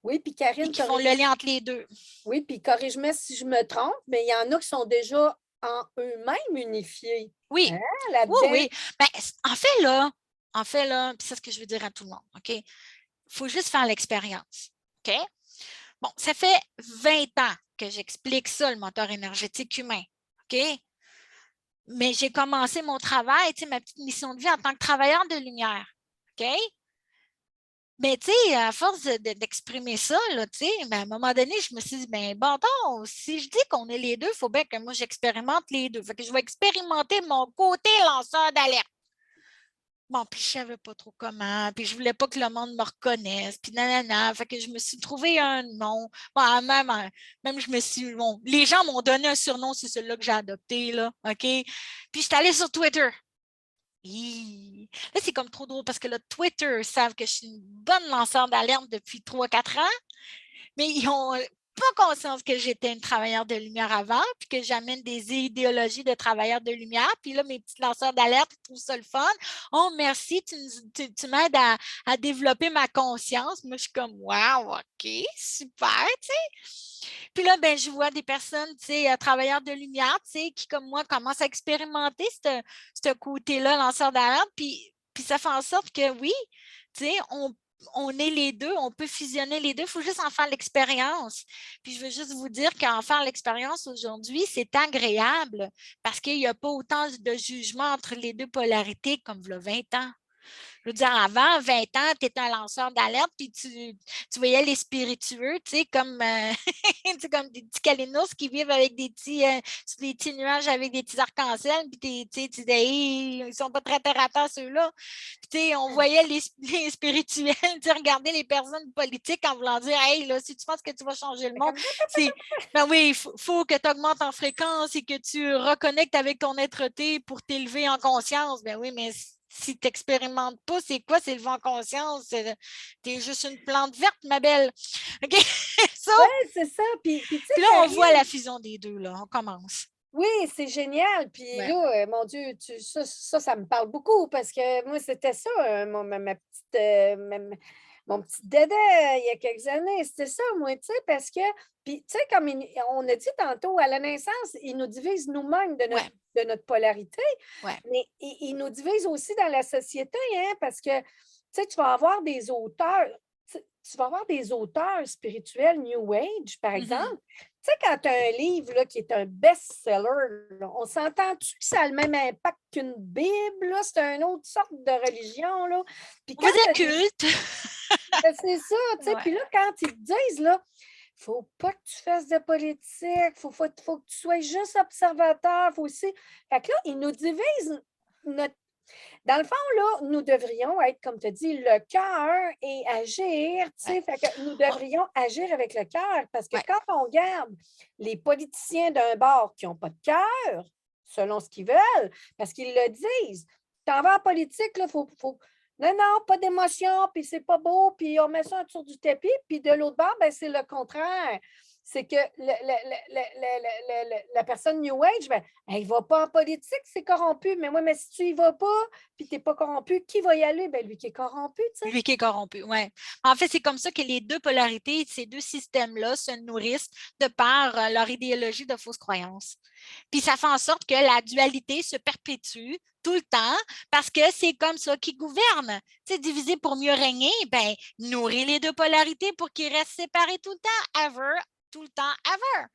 Oui, puis Puis Karine, qui font le lien entre les deux. oui, puis corrige-moi si je me trompe, mais il y en a qui sont déjà en eux-mêmes unifiés. Hein, Oui, oui, là-dedans? oui. Ben, en fait, là, puis c'est ce que je veux dire à tout le monde, OK? Il faut juste faire l'expérience, OK? Bon, ça fait 20 ans que j'explique ça, le moteur énergétique humain, OK? Mais j'ai commencé mon travail, tu sais, ma petite mission de vie en tant que travailleur de lumière, OK? Mais tu sais, à force d'exprimer ça, là, tu sais, ben, à un moment donné, je me suis dit, ben bon, si je dis qu'on est les deux, il faut bien que moi j'expérimente les deux. Fait que je vais expérimenter mon côté lanceur d'alerte. Bon, puis je savais pas trop comment, puis je voulais pas que le monde me reconnaisse, puis nanana. Fait que je me suis trouvé un nom. Bon, même je me suis. Bon, les gens m'ont donné un surnom, c'est celui-là que j'ai adopté, là, OK? Puis je suis allée sur Twitter. Là, c'est comme trop drôle parce que le Twitter savent que je suis une bonne lanceur d'alerte depuis 3-4 ans, mais ils ont pas conscience que j'étais une travailleuse de lumière avant, puis que j'amène des idéologies de travailleurs de lumière. Puis là, mes petits lanceurs d'alerte trouvent ça le fun. Oh, merci, tu m'aides à développer ma conscience. Moi, je suis comme, wow, OK, super, tu sais. Puis là, ben, je vois des personnes, tu sais, travailleurs de lumière, tu sais, qui, comme moi, commencent à expérimenter ce côté-là, lanceur d'alerte. Puis ça fait en sorte que oui, tu sais, on est les deux, on peut fusionner les deux, il faut juste en faire l'expérience. Puis je veux juste vous dire qu'en faire l'expérience aujourd'hui, c'est agréable parce qu'il n'y a pas autant de jugement entre les deux polarités comme il y a 20 ans. Je veux dire, avant 20 ans, tu étais un lanceur d'alerte, puis tu voyais les spiritueux, tu sais, comme des petits calinos qui vivent avec des petits nuages avec des petits arcs-en-ciel, puis tu disais, hey, ils sont pas très terre à terre, ceux-là. Puis, tu sais, on voyait les spirituels, regarder les personnes politiques en voulant dire, hey, là, si tu penses que tu vas changer le monde, c'est, ben oui, il faut que tu augmentes en fréquence et que tu reconnectes avec ton être-té pour t'élever en conscience. Ben oui, mais si tu n'expérimentes pas, c'est quoi? C'est le vent conscience. Tu es juste une plante verte, ma belle. OK? So, Oui, c'est ça. Puis tu sais, puis là, on voit la Karine, fusion des deux, là. On commence. oui, c'est génial. Puis Ouais. là, mon Dieu, ça me parle beaucoup parce que moi, c'était ça, ma petite, mon petit dada il y a quelques années. C'était ça, moi, tu sais, parce que, puis, tu sais, comme on a dit tantôt, à la naissance, ils nous divisent nous-mêmes Ouais. de notre polarité, Ouais. mais ils nous divisent aussi dans la société, hein, parce que, tu sais, tu vas avoir des auteurs. Tu vas avoir des auteurs spirituels New Age, par Mhm. exemple. Tu sais, quand tu as un livre là, qui est un best-seller, là, on s'entend-tu que ça a le même impact qu'une Bible? Là? C'est une autre sorte de religion. Là. Puis On quand va dire tu as des. culte. Ben, c'est ça, tu sais. Ouais. Puis là, quand ils te disent, là, faut pas que tu fasses de politique, faut que tu sois juste observateur, faut aussi. Fait que là, ils nous divisent notre. Dans le fond, là, nous devrions être, comme tu as dit, le cœur et agir, tu Ouais. sais, fait que nous Oh, devrions agir avec le cœur parce que ouais. quand on regarde les politiciens d'un bord qui n'ont pas de cœur, selon ce qu'ils veulent, parce qu'ils le disent, t'en vas en politique, là, faut. Non, non, pas d'émotion, puis c'est pas beau, puis on met ça autour du tapis, puis de l'autre bord, ben, c'est le contraire. c'est que la personne New Age, ben, elle ne va pas en politique, c'est corrompu. Mais moi, mais si tu y vas pas, puis tu n'es pas corrompu, qui va y aller? Ben, lui qui est corrompu, tu sais. Lui qui est corrompu, oui. En fait, c'est comme ça que les deux polarités, ces deux systèmes-là se nourrissent de par leur idéologie de fausses croyances. Puis ça fait en sorte que la dualité se perpétue tout le temps parce que c'est comme ça qu'ils gouvernent. Tu sais, diviser pour mieux régner, ben nourrir les deux polarités pour qu'ils restent séparés tout le temps, ever, tout le temps, ever.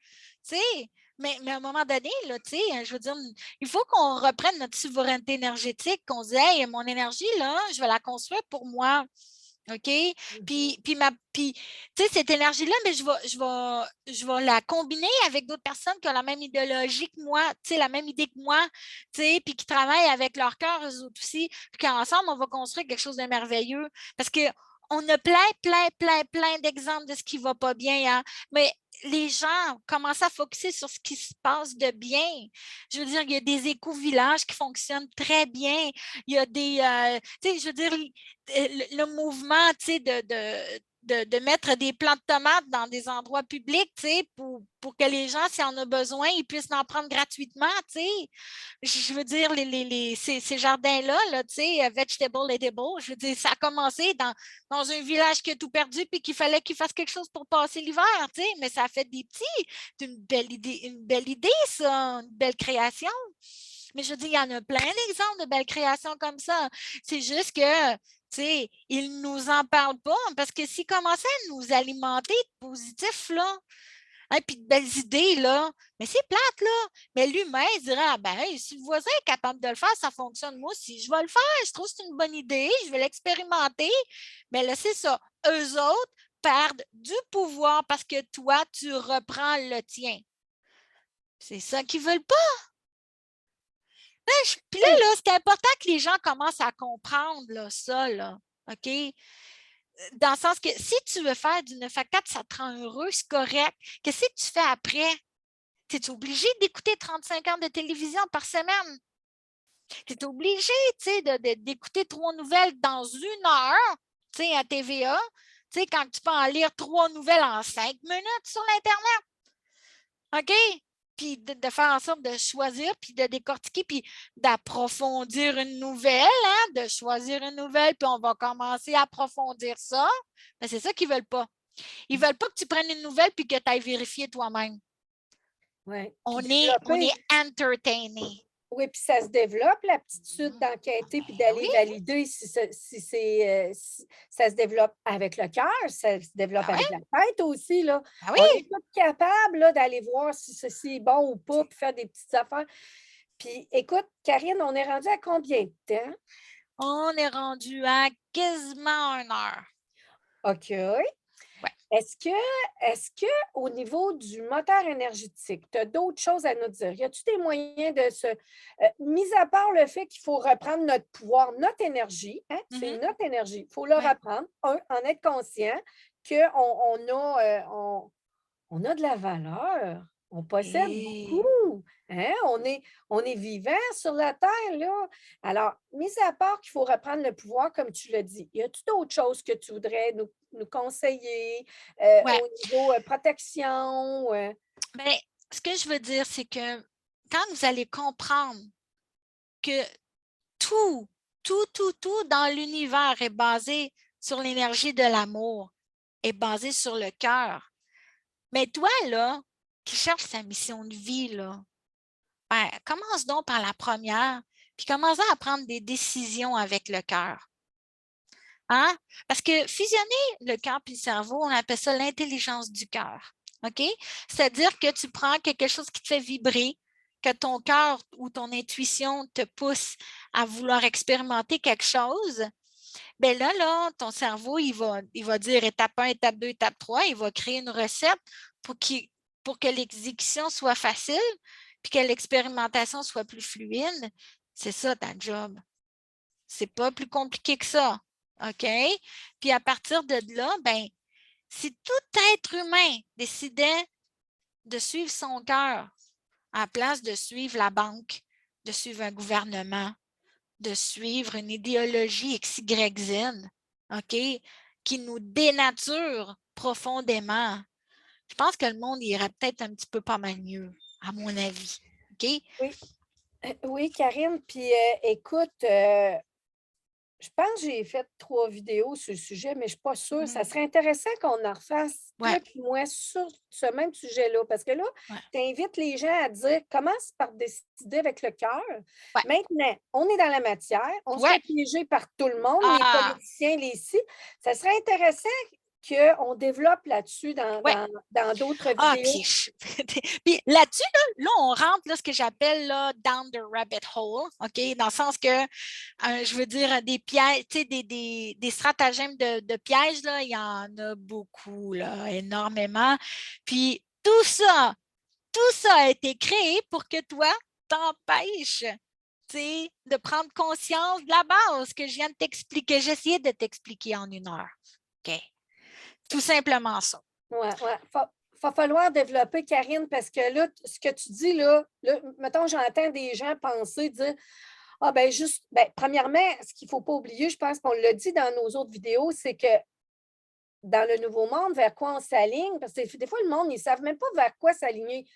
Tu sais, mais à un moment donné, là, tu sais, je veux dire, il faut qu'on reprenne notre souveraineté énergétique, qu'on se dise, hey, mon énergie, là, je vais la construire pour moi. OK? Mhm. Puis tu sais, cette énergie-là, mais je vais la combiner avec d'autres personnes qui ont la même idéologie que moi, tu sais, la même idée que moi, tu sais, puis qui travaillent avec leur cœur, eux autres aussi, puis qu'ensemble, on va construire quelque chose de merveilleux. Parce que on a plein d'exemples de ce qui ne va pas bien, hein? Mais les gens commencent à focuser sur ce qui se passe de bien. Je veux dire, il y a des éco-villages qui fonctionnent très bien. Il y a des, tu sais, je veux dire, le mouvement, tu sais, de mettre des plants de tomates dans des endroits publics, tu sais, pour que les gens, s'ils en ont besoin, ils puissent en prendre gratuitement, tu sais. Je veux dire, ces jardins-là, là, tu sais, vegetable edible, je veux dire, ça a commencé dans un village qui a tout perdu puis qu'il fallait qu'ils fassent quelque chose pour passer l'hiver, tu sais, mais ça a fait des petits. C'est une belle idée, ça, une belle création. Mais je veux dire, il y en a plein d'exemples de belles créations comme ça. C'est juste que, tu sais, ils ne nous en parlent pas parce que s'ils commençaient à nous alimenter de positifs, là, hein, puis de belles idées, là, mais c'est plate, là. Mais l'humain dirait, ah ben, hey, si le voisin est capable de le faire, ça fonctionne, moi aussi, je vais le faire. Je trouve que c'est une bonne idée, je vais l'expérimenter. Mais là, c'est ça. Eux autres perdent du pouvoir parce que toi, tu reprends le tien. C'est ça qu'ils veulent pas. Puis là, Oui, là c'est important que les gens commencent à comprendre là, ça, là. OK? Dans le sens que si tu veux faire du 9 à 4, ça te rend heureux, c'est correct. Qu'est-ce que tu fais après? Tu es obligé d'écouter 35 heures de télévision par semaine. Tu es obligé, tu sais, d'écouter 3 nouvelles dans 1 heure, tu sais, à TVA, tu sais, quand tu peux en lire 3 nouvelles en 5 minutes sur l'Internet. OK? Puis de faire en sorte de choisir, puis de décortiquer, puis d'approfondir une nouvelle, hein, de choisir une nouvelle, puis on va commencer à approfondir ça. Mais c'est ça qu'ils ne veulent pas. Ils ne veulent pas que tu prennes une nouvelle puis que tu ailles vérifier toi-même. ouais. Puis On est développer. entertainé. Oui, puis ça se développe, l'aptitude d'enquêter puis Ben oui, d'aller valider si ça se développe avec le cœur, ça se développe ben oui, avec la tête aussi, là. ben On est oui. tous capables, là, d'aller voir si ceci est bon ou pas, puis faire des petites affaires. Puis écoute, Karine, on est rendu à combien de temps? On est rendu à quasiment 1 heure. OK. Ouais. Est-ce que, est-ce que au niveau du moteur énergétique, tu as d'autres choses à nous dire? Y a-t-il des moyens de se. Mis à part le fait qu'il faut reprendre notre pouvoir, notre énergie, hein, c'est Mhm. notre énergie, il faut le Ouais. reprendre, en être conscient qu'on a de la valeur, on possède Et beaucoup, hein, on est vivant sur la terre, là. Alors, mis à part qu'il faut reprendre le pouvoir, comme tu l'as dit, y a-t-il d'autres choses que tu voudrais nous conseiller ouais. au niveau protection? Ben, ce que je veux dire, c'est que quand vous allez comprendre que tout, tout dans l'univers est basé sur l'énergie de l'amour, est basé sur le cœur. Mais toi, là, qui cherches sa mission de vie, là, ben, commence donc par la première, puis commence à prendre des décisions avec le cœur. Hein? Parce que fusionner le cœur et le cerveau, on appelle ça l'intelligence du cœur. OK? C'est-à-dire que tu prends quelque chose qui te fait vibrer, que ton cœur ou ton intuition te pousse à vouloir expérimenter quelque chose. Bien là, ton cerveau, il va dire étape 1, étape 2, étape 3, il va créer une recette pour, pour que l'exécution soit facile, puis que l'expérimentation soit plus fluide. C'est ça ta job. C'est pas plus compliqué que ça. OK? Puis à partir de là, ben, si tout être humain décidait de suivre son cœur à la place de suivre la banque, de suivre un gouvernement, de suivre une idéologie XYZ, OK, qui nous dénature profondément, je pense que le monde irait peut-être un petit peu pas mal mieux, à mon avis. OK? Oui, oui, Karine. Puis écoute, je pense que j'ai fait 3 vidéos sur le sujet, mais je ne suis pas sûre. Ça serait intéressant qu'on en refasse, toi Ouais, et moi, sur ce même sujet-là. Parce que là, ouais, tu invites les gens à dire commence par décider avec le cœur. ouais, Maintenant, on est dans la matière, on ouais. serait piégé par tout le monde, les Ah, politiciens, les ci. Ça serait intéressant qu'on développe là-dessus ouais. dans d'autres Ah, vidéos. puis là-dessus, là, on rentre là, ce que j'appelle là, down the rabbit hole, OK? Dans le sens que, je veux dire, des pièges, tu sais, des stratagèmes de pièges, là, il y en a beaucoup, là, énormément. Puis tout ça a été créé pour que toi, t'empêches, tu sais, de prendre conscience de la base que je viens de t'expliquer. J'ai essayé de t'expliquer en 1 heure. OK? Tout simplement ça. Oui, oui. Va falloir développer, Karine, parce que là, ce que tu dis, là mettons, j'entends des gens penser, dire ah, ben juste, ben, premièrement, ce qu'il ne faut pas oublier, je pense qu'on l'a dit dans nos autres vidéos, c'est que dans le nouveau monde, vers quoi on s'aligne, parce que des fois, le monde, ils ne savent même pas vers quoi s'aligner.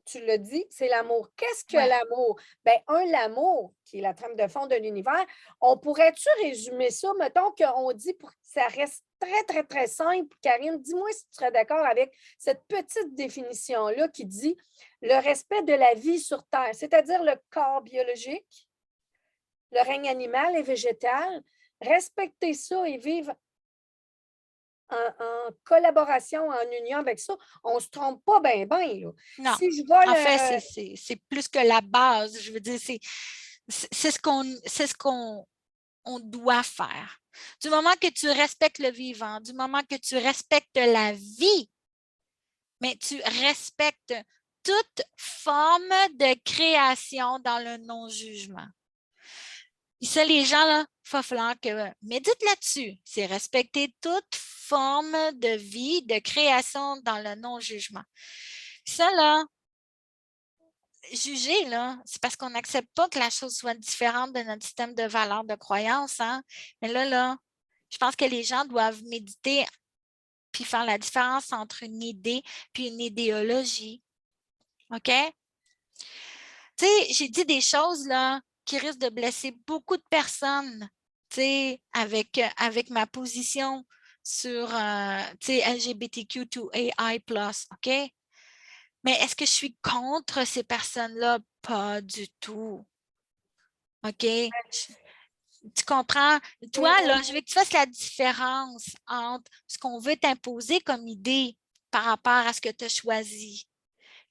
Tu l'as dit, c'est l'amour. Qu'est-ce que Ouais. l'amour? Bien, l'amour, qui est la trame de fond de l'univers, on pourrait-tu résumer ça? Mettons qu'on dit pour que ça reste très, très, très simple. Karine, dis-moi si tu serais d'accord avec cette petite définition-là qui dit le respect de la vie sur Terre, c'est-à-dire le corps biologique, le règne animal et végétal, respecter ça et vivre en collaboration, en union avec ça, on ne se trompe pas bien, bien, là. Non. Si je vole En fait, c'est plus que la base. Je veux dire, c'est ce qu'on on doit faire. Du moment que tu respectes le vivant, du moment que tu respectes la vie, mais tu respectes toute forme de création dans le non-jugement. Et ça, les gens, là, il va falloir que médite là-dessus. C'est respecter toute forme de vie, de création dans le non-jugement. Ça, là, juger, là, c'est parce qu'on n'accepte pas que la chose soit différente de notre système de valeurs, de croyances. Hein? Mais là, je pense que les gens doivent méditer puis faire la différence entre une idée puis une idéologie. OK? Tu sais, j'ai dit des choses là qui risquent de blesser beaucoup de personnes, tu sais, avec ma position sur, tu sais, LGBTQ2AI+, OK? Mais est-ce que je suis contre ces personnes-là? Pas du tout. OK? Tu comprends? Toi, là, je veux que tu fasses la différence entre ce qu'on veut t'imposer comme idée par rapport à ce que tu as choisi,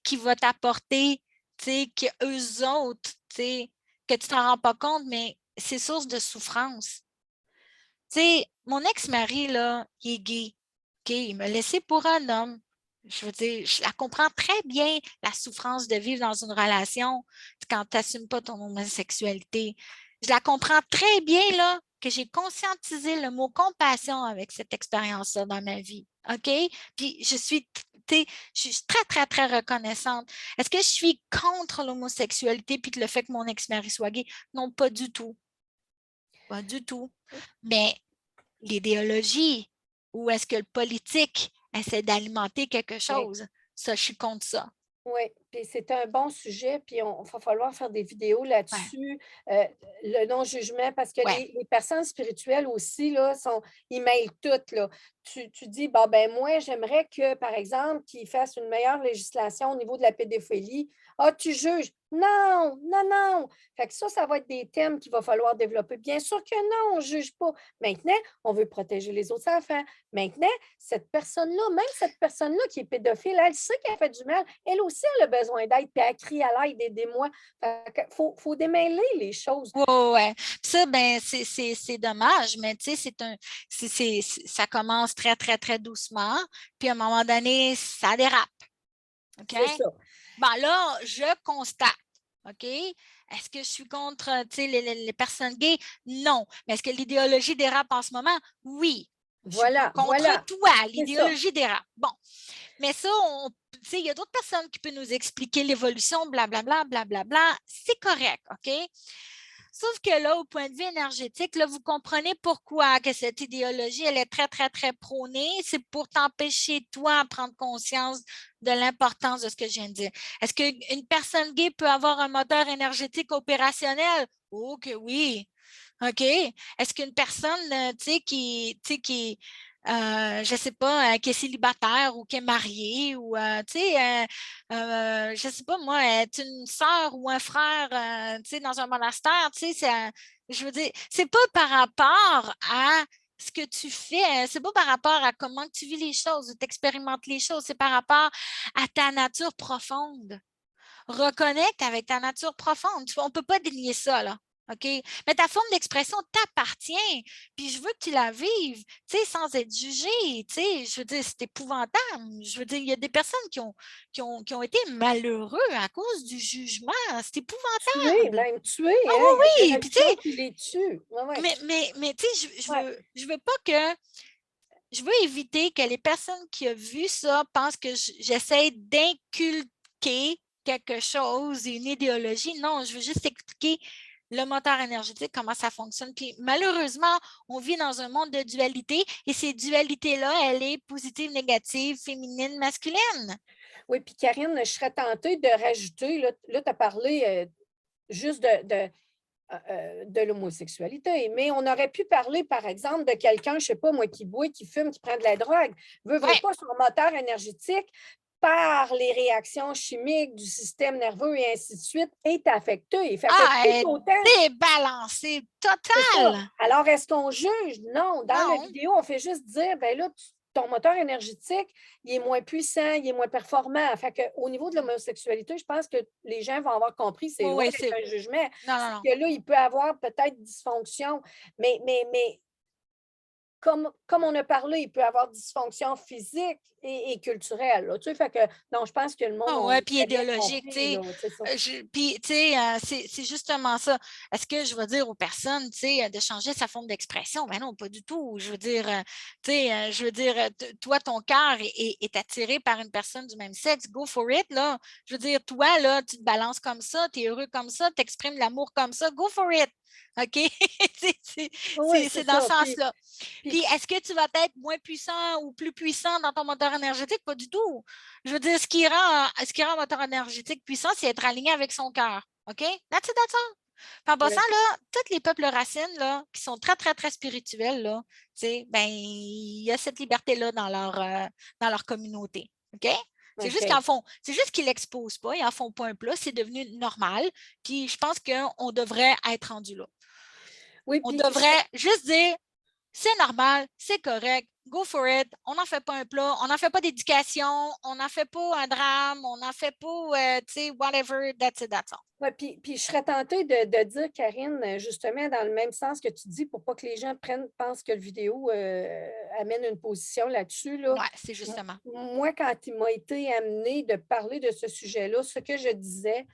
qui va t'apporter, tu sais, qu'eux autres, tu sais, que tu t'en rends pas compte, mais c'est source de souffrance. Tu sais, mon ex-mari, là, il est gay. OK? Il m'a laissé pour un homme. Je veux dire, je la comprends très bien, la souffrance de vivre dans une relation quand tu n'assumes pas ton homosexualité. Je la comprends très bien, là, que j'ai conscientisé le mot compassion avec cette expérience-là dans ma vie. OK? Puis je suis très, très, très reconnaissante. Est-ce que je suis contre l'homosexualité puis le fait que mon ex-mari soit gay? Non, pas du tout. Pas du tout. Mais l'idéologie ou est-ce que le politique essaie d'alimenter quelque oui. chose? Ça, je suis contre ça. Oui, puis c'est un bon sujet, puis on va falloir faire des vidéos Ouais, là-dessus, euh, le non-jugement, parce que ouais, les personnes spirituelles aussi, là, ils mêlent tout, là. Tu dis, bon, ben moi, j'aimerais que, par exemple, qu'ils fassent une meilleure législation au niveau de la pédophilie. Ah, tu juges. Non, non, non. Fait que ça va être des thèmes qu'il va falloir développer. Bien sûr que non, on ne juge pas. Maintenant, on veut protéger les autres enfants. Maintenant, cette personne-là, même cette personne-là qui est pédophile, elle sait qu'elle fait du mal. Elle aussi, elle a besoin d'aide, puis elle crie à l'aide, aidez-moi. Il faut démêler les choses. ouais, ouais, ouais. Puis ça, ben, c'est dommage, mais tu sais, ça commence très, très, très doucement. Puis à un moment donné, ça dérape. OK? C'est ça. Bon, là, je constate. OK? Est-ce que je suis contre, tu sais, les personnes gays? Non. Mais est-ce que l'idéologie dérape en ce moment? Oui. Je ne suis pas Voilà, contre voilà. toi. C'est ça. L'idéologie dérape. Bon. Mais ça, il y a d'autres personnes qui peuvent nous expliquer l'évolution, blablabla, blablabla. C'est correct, OK? Sauf que là, au point de vue énergétique, là, vous comprenez pourquoi que cette idéologie, elle est très, très, très prônée. C'est pour t'empêcher, toi, à prendre conscience de l'importance de ce que je viens de dire. Est-ce qu'une personne gay peut avoir un moteur énergétique opérationnel? Oh que oui. OK. Est-ce qu'une personne, je ne sais pas, qui est célibataire ou qui est mariée ou, je ne sais pas moi, est une sœur ou un frère, dans un monastère, je veux dire, c'est pas par rapport à ce que tu fais, c'est pas par rapport à comment tu vis les choses ou tu expérimentes les choses, c'est par rapport à ta nature profonde. Reconnecte avec ta nature profonde. On ne peut pas dénier ça, là. OK? Mais ta forme d'expression t'appartient. Puis je veux que tu la vives, sans être jugée. Je veux dire, c'est épouvantable. Je veux dire, il y a des personnes qui ont été malheureux à cause du jugement. C'est Tuer, épouvantable. même tuer, Ah hein? Il y a oui, des oui. Puis tu sais, religions qui les tuent. Ouais, ouais. mais tu sais, Ouais. je veux pas que je veux éviter que les personnes qui ont vu ça pensent que j'essaie d'inculquer quelque chose, une idéologie. Non, je veux juste expliquer le moteur énergétique, comment ça fonctionne. Puis malheureusement, on vit dans un monde de dualité et ces dualités-là, elle est positive, négative, féminine, masculine. Oui, puis Karine, je serais tentée de rajouter, là tu as parlé juste de l'homosexualité, mais on aurait pu parler, par exemple, de quelqu'un, je ne sais pas moi, qui boit, qui fume, qui prend de la drogue, veut Ouais. pas son moteur énergétique par les réactions chimiques du système nerveux et ainsi de suite, est affecté. Fait que Ah, elle tout autant, est débalancée, c'est ça. totale. Alors, est-ce qu'on juge? Non. Dans la Non. vidéo, on fait juste dire, ben là, ton moteur énergétique, il est moins puissant, il est moins performant. Fait que, au niveau de l'homosexualité, je pense que les gens vont avoir compris, c'est Oui, loin oui, d'être un jugement. non, non, C'est non. que là, il peut avoir peut-être dysfonction, mais comme on a parlé, il peut avoir dysfonction physique et culturelle. Là, tu sais, fait que, non, je pense que le monde Ah a ouais, puis très bien idéologique, tu compris, sais. là, c'est ça. Puis, tu sais, c'est justement ça. Est-ce que je vais dire aux personnes, tu sais, de changer sa forme d'expression? Ben non, pas du tout. Je veux dire, tu sais, je veux dire, toi, ton cœur est attiré par une personne du même sexe, go for it, là. Je veux dire, toi, là, tu te balances comme ça, tu es heureux comme ça, tu exprimes l'amour comme ça, go for it. OK? Oui, c'est C'est dans ce ça. sens-là. Puis, Puis, est-ce que tu vas être moins puissant ou plus puissant dans ton moteur énergétique? Pas du tout. Je veux dire, ce qui rend un moteur énergétique puissant, c'est être aligné avec son cœur. OK? That's it, that's all. Puis en passant, ouais, là, tous les peuples racines, là, qui sont très, très, très spirituels, là, ben, il y a cette liberté-là dans leur communauté. OK? OK. C'est juste qu'ils ne l'exposent pas, ils n'en font pas un plat, c'est devenu normal. Puis je pense qu'on devrait être rendu là. Oui, On puis je serais devrait juste dire c'est normal, c'est correct, go for it. On n'en fait pas un plat, on n'en fait pas d'éducation, on n'en fait pas un drame, on n'en fait pas, tu sais, whatever, that's it, that's all. ouais, puis je serais tentée de dire, Karine, justement, dans le même sens que tu dis, pour pas que les gens pensent que le vidéo amène une position là-dessus, là. Ouais, c'est justement. Moi, quand il m'a été amené de parler de ce sujet-là, ce que je disais,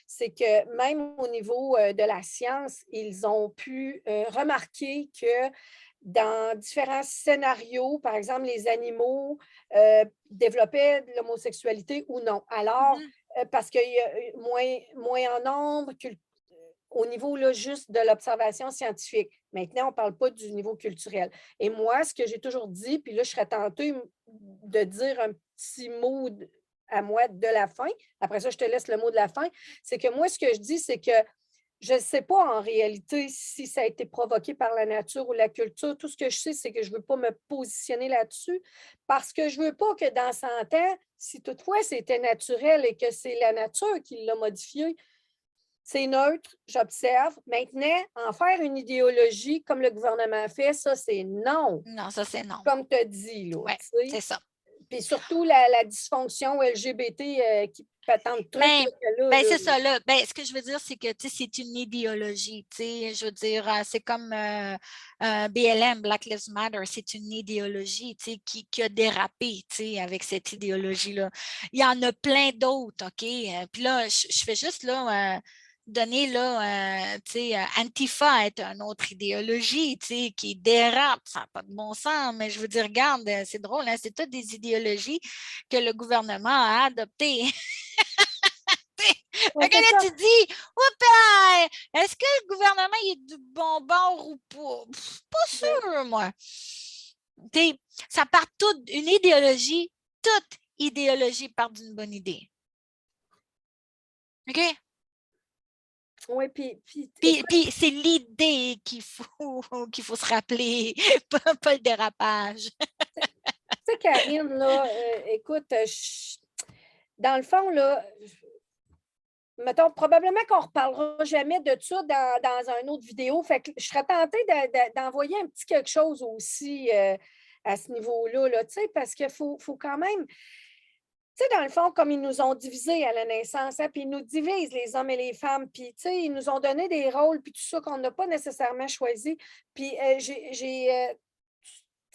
c'est que même au niveau de la science, ils ont pu remarquer que dans différents scénarios, par exemple, les animaux développaient de l'homosexualité ou non. Alors, Mhm. parce qu'il y a moins en nombre au niveau là, juste de l'observation scientifique. Maintenant, on ne parle pas du niveau culturel. Et moi, ce que j'ai toujours dit, puis là, je serais tentée de dire un petit mot à moi de la fin. Après ça, je te laisse le mot de la fin. C'est que moi, ce que je dis, c'est que je ne sais pas en réalité si ça a été provoqué par la nature ou la culture. Tout ce que je sais, c'est que je ne veux pas me positionner là-dessus parce que je ne veux pas que dans 100 ans, si toutefois c'était naturel et que c'est la nature qui l'a modifié, c'est neutre, j'observe. Maintenant, en faire une idéologie comme le gouvernement a fait, ça, c'est non, Non, ça, c'est non. comme tu as dit, là, Ouais, tu sais. c'est ça. Puis surtout la dysfonction LGBT qui fait tant de trucs Ben, là, que là, ben là. c'est ça, là. Ben, ce que je veux dire, c'est que, tu sais, c'est une idéologie, tu sais. Je veux dire, c'est comme BLM, Black Lives Matter, c'est une idéologie, tu sais, qui a dérapé, tu sais, avec cette idéologie-là. Il y en a plein d'autres, OK? Puis là, je fais juste, là, donner, là, tu sais, Antifa est une autre idéologie, tu sais, qui dérape, ça n'a pas de bon sens, mais je veux dire, regarde, c'est drôle, hein, c'est toutes des idéologies que le gouvernement a adoptées. Ouais, Fait que c'est là, ça. tu dis, oups, est-ce que le gouvernement il est du bon bord ou pas? Pff, pas Ouais. sûr, moi. T'sais, ça part toute une idéologie, toute idéologie part d'une bonne idée. OK? Oui, puis Puis, écoute, puis c'est l'idée qu'il faut se rappeler, pas le dérapage. tu sais, Karine, là, écoute, dans le fond, là, mettons, probablement qu'on ne reparlera jamais de ça dans une autre vidéo. Fait que je serais tentée d'envoyer un petit quelque chose aussi à ce niveau-là, là, parce qu'il faut quand même, dans le fond, comme ils nous ont divisés à la naissance, hein, puis ils nous divisent les hommes et les femmes, puis ils nous ont donné des rôles, puis tout ça qu'on n'a pas nécessairement choisi. Puis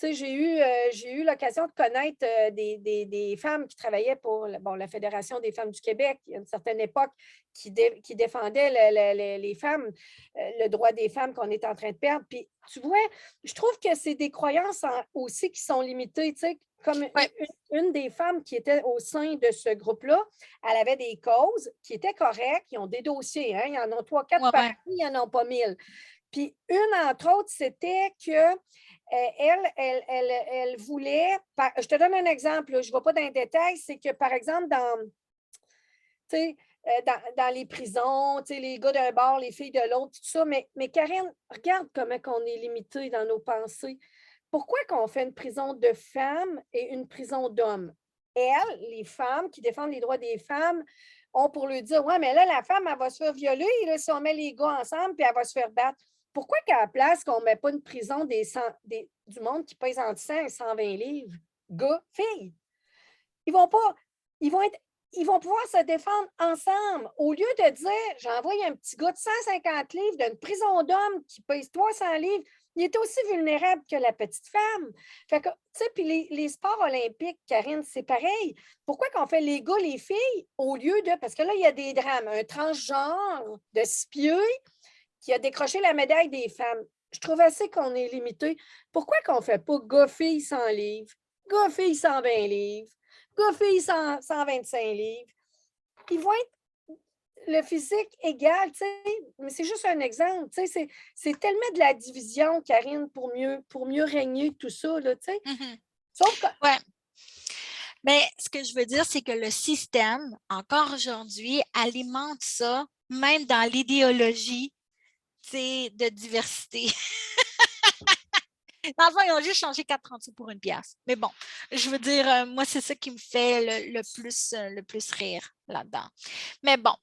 j'ai eu l'occasion de connaître des femmes qui travaillaient pour la Fédération des femmes du Québec, à une certaine époque, qui défendaient les femmes, le droit des femmes qu'on est en train de perdre. Puis, tu vois, je trouve que c'est des croyances aussi qui sont limitées. Comme Ouais, une des femmes qui était au sein de ce groupe-là, elle avait des causes qui étaient correctes, qui ont des dossiers. Hein, il y en a 3, 4 ouais, par ouais. il n'y en a pas 1000. Puis une, entre autres, c'était que elle voulait, je te donne un exemple, là, je ne vais pas dans les détails, c'est que, par exemple, dans les prisons, les gars d'un bord, les filles de l'autre, tout ça, mais Karine, regarde comment on est limité dans nos pensées. Pourquoi qu'on fait une prison de femmes et une prison d'hommes? Elles, les femmes qui défendent les droits des femmes, ont pour lui dire, ouais, mais là, la femme, elle va se faire violer là, si on met les gars ensemble, puis elle va se faire battre. Pourquoi qu'à la place qu'on ne met pas une prison du monde qui pèse entre 100 et 120 livres, gars, filles? Ils vont pas, ils vont être, ils vont pouvoir se défendre ensemble. Au lieu de dire, j'envoie un petit gars de 150 livres d'une prison d'hommes qui pèse 300 livres, il est aussi vulnérable que la petite femme. Fait que, tu sais, puis les sports olympiques, Karine, c'est pareil. Pourquoi qu'on fait les gars, les filles, au lieu de, parce que là, il y a des drames, un transgenre de 6 pieds qui a décroché la médaille des femmes. Je trouve assez qu'on est limité. Pourquoi qu'on ne fait pas gars-filles 100 livres, gars-filles 120 livres, gars-filles 125 livres? Ils vont être le physique égal, tu sais, mais c'est juste un exemple. Tu sais, c'est tellement de la division, Karine, pour mieux régner tout ça, là, tu sais. Mhm. Sauf que, Ouais. Mais ce que je veux dire, c'est que le système, encore aujourd'hui, alimente ça, même dans l'idéologie de diversité. Dans le fond, ils ont juste changé 4,30 sous pour une pièce. Mais bon, je veux dire, moi, c'est ça qui me fait le plus rire là-dedans. Mais bon,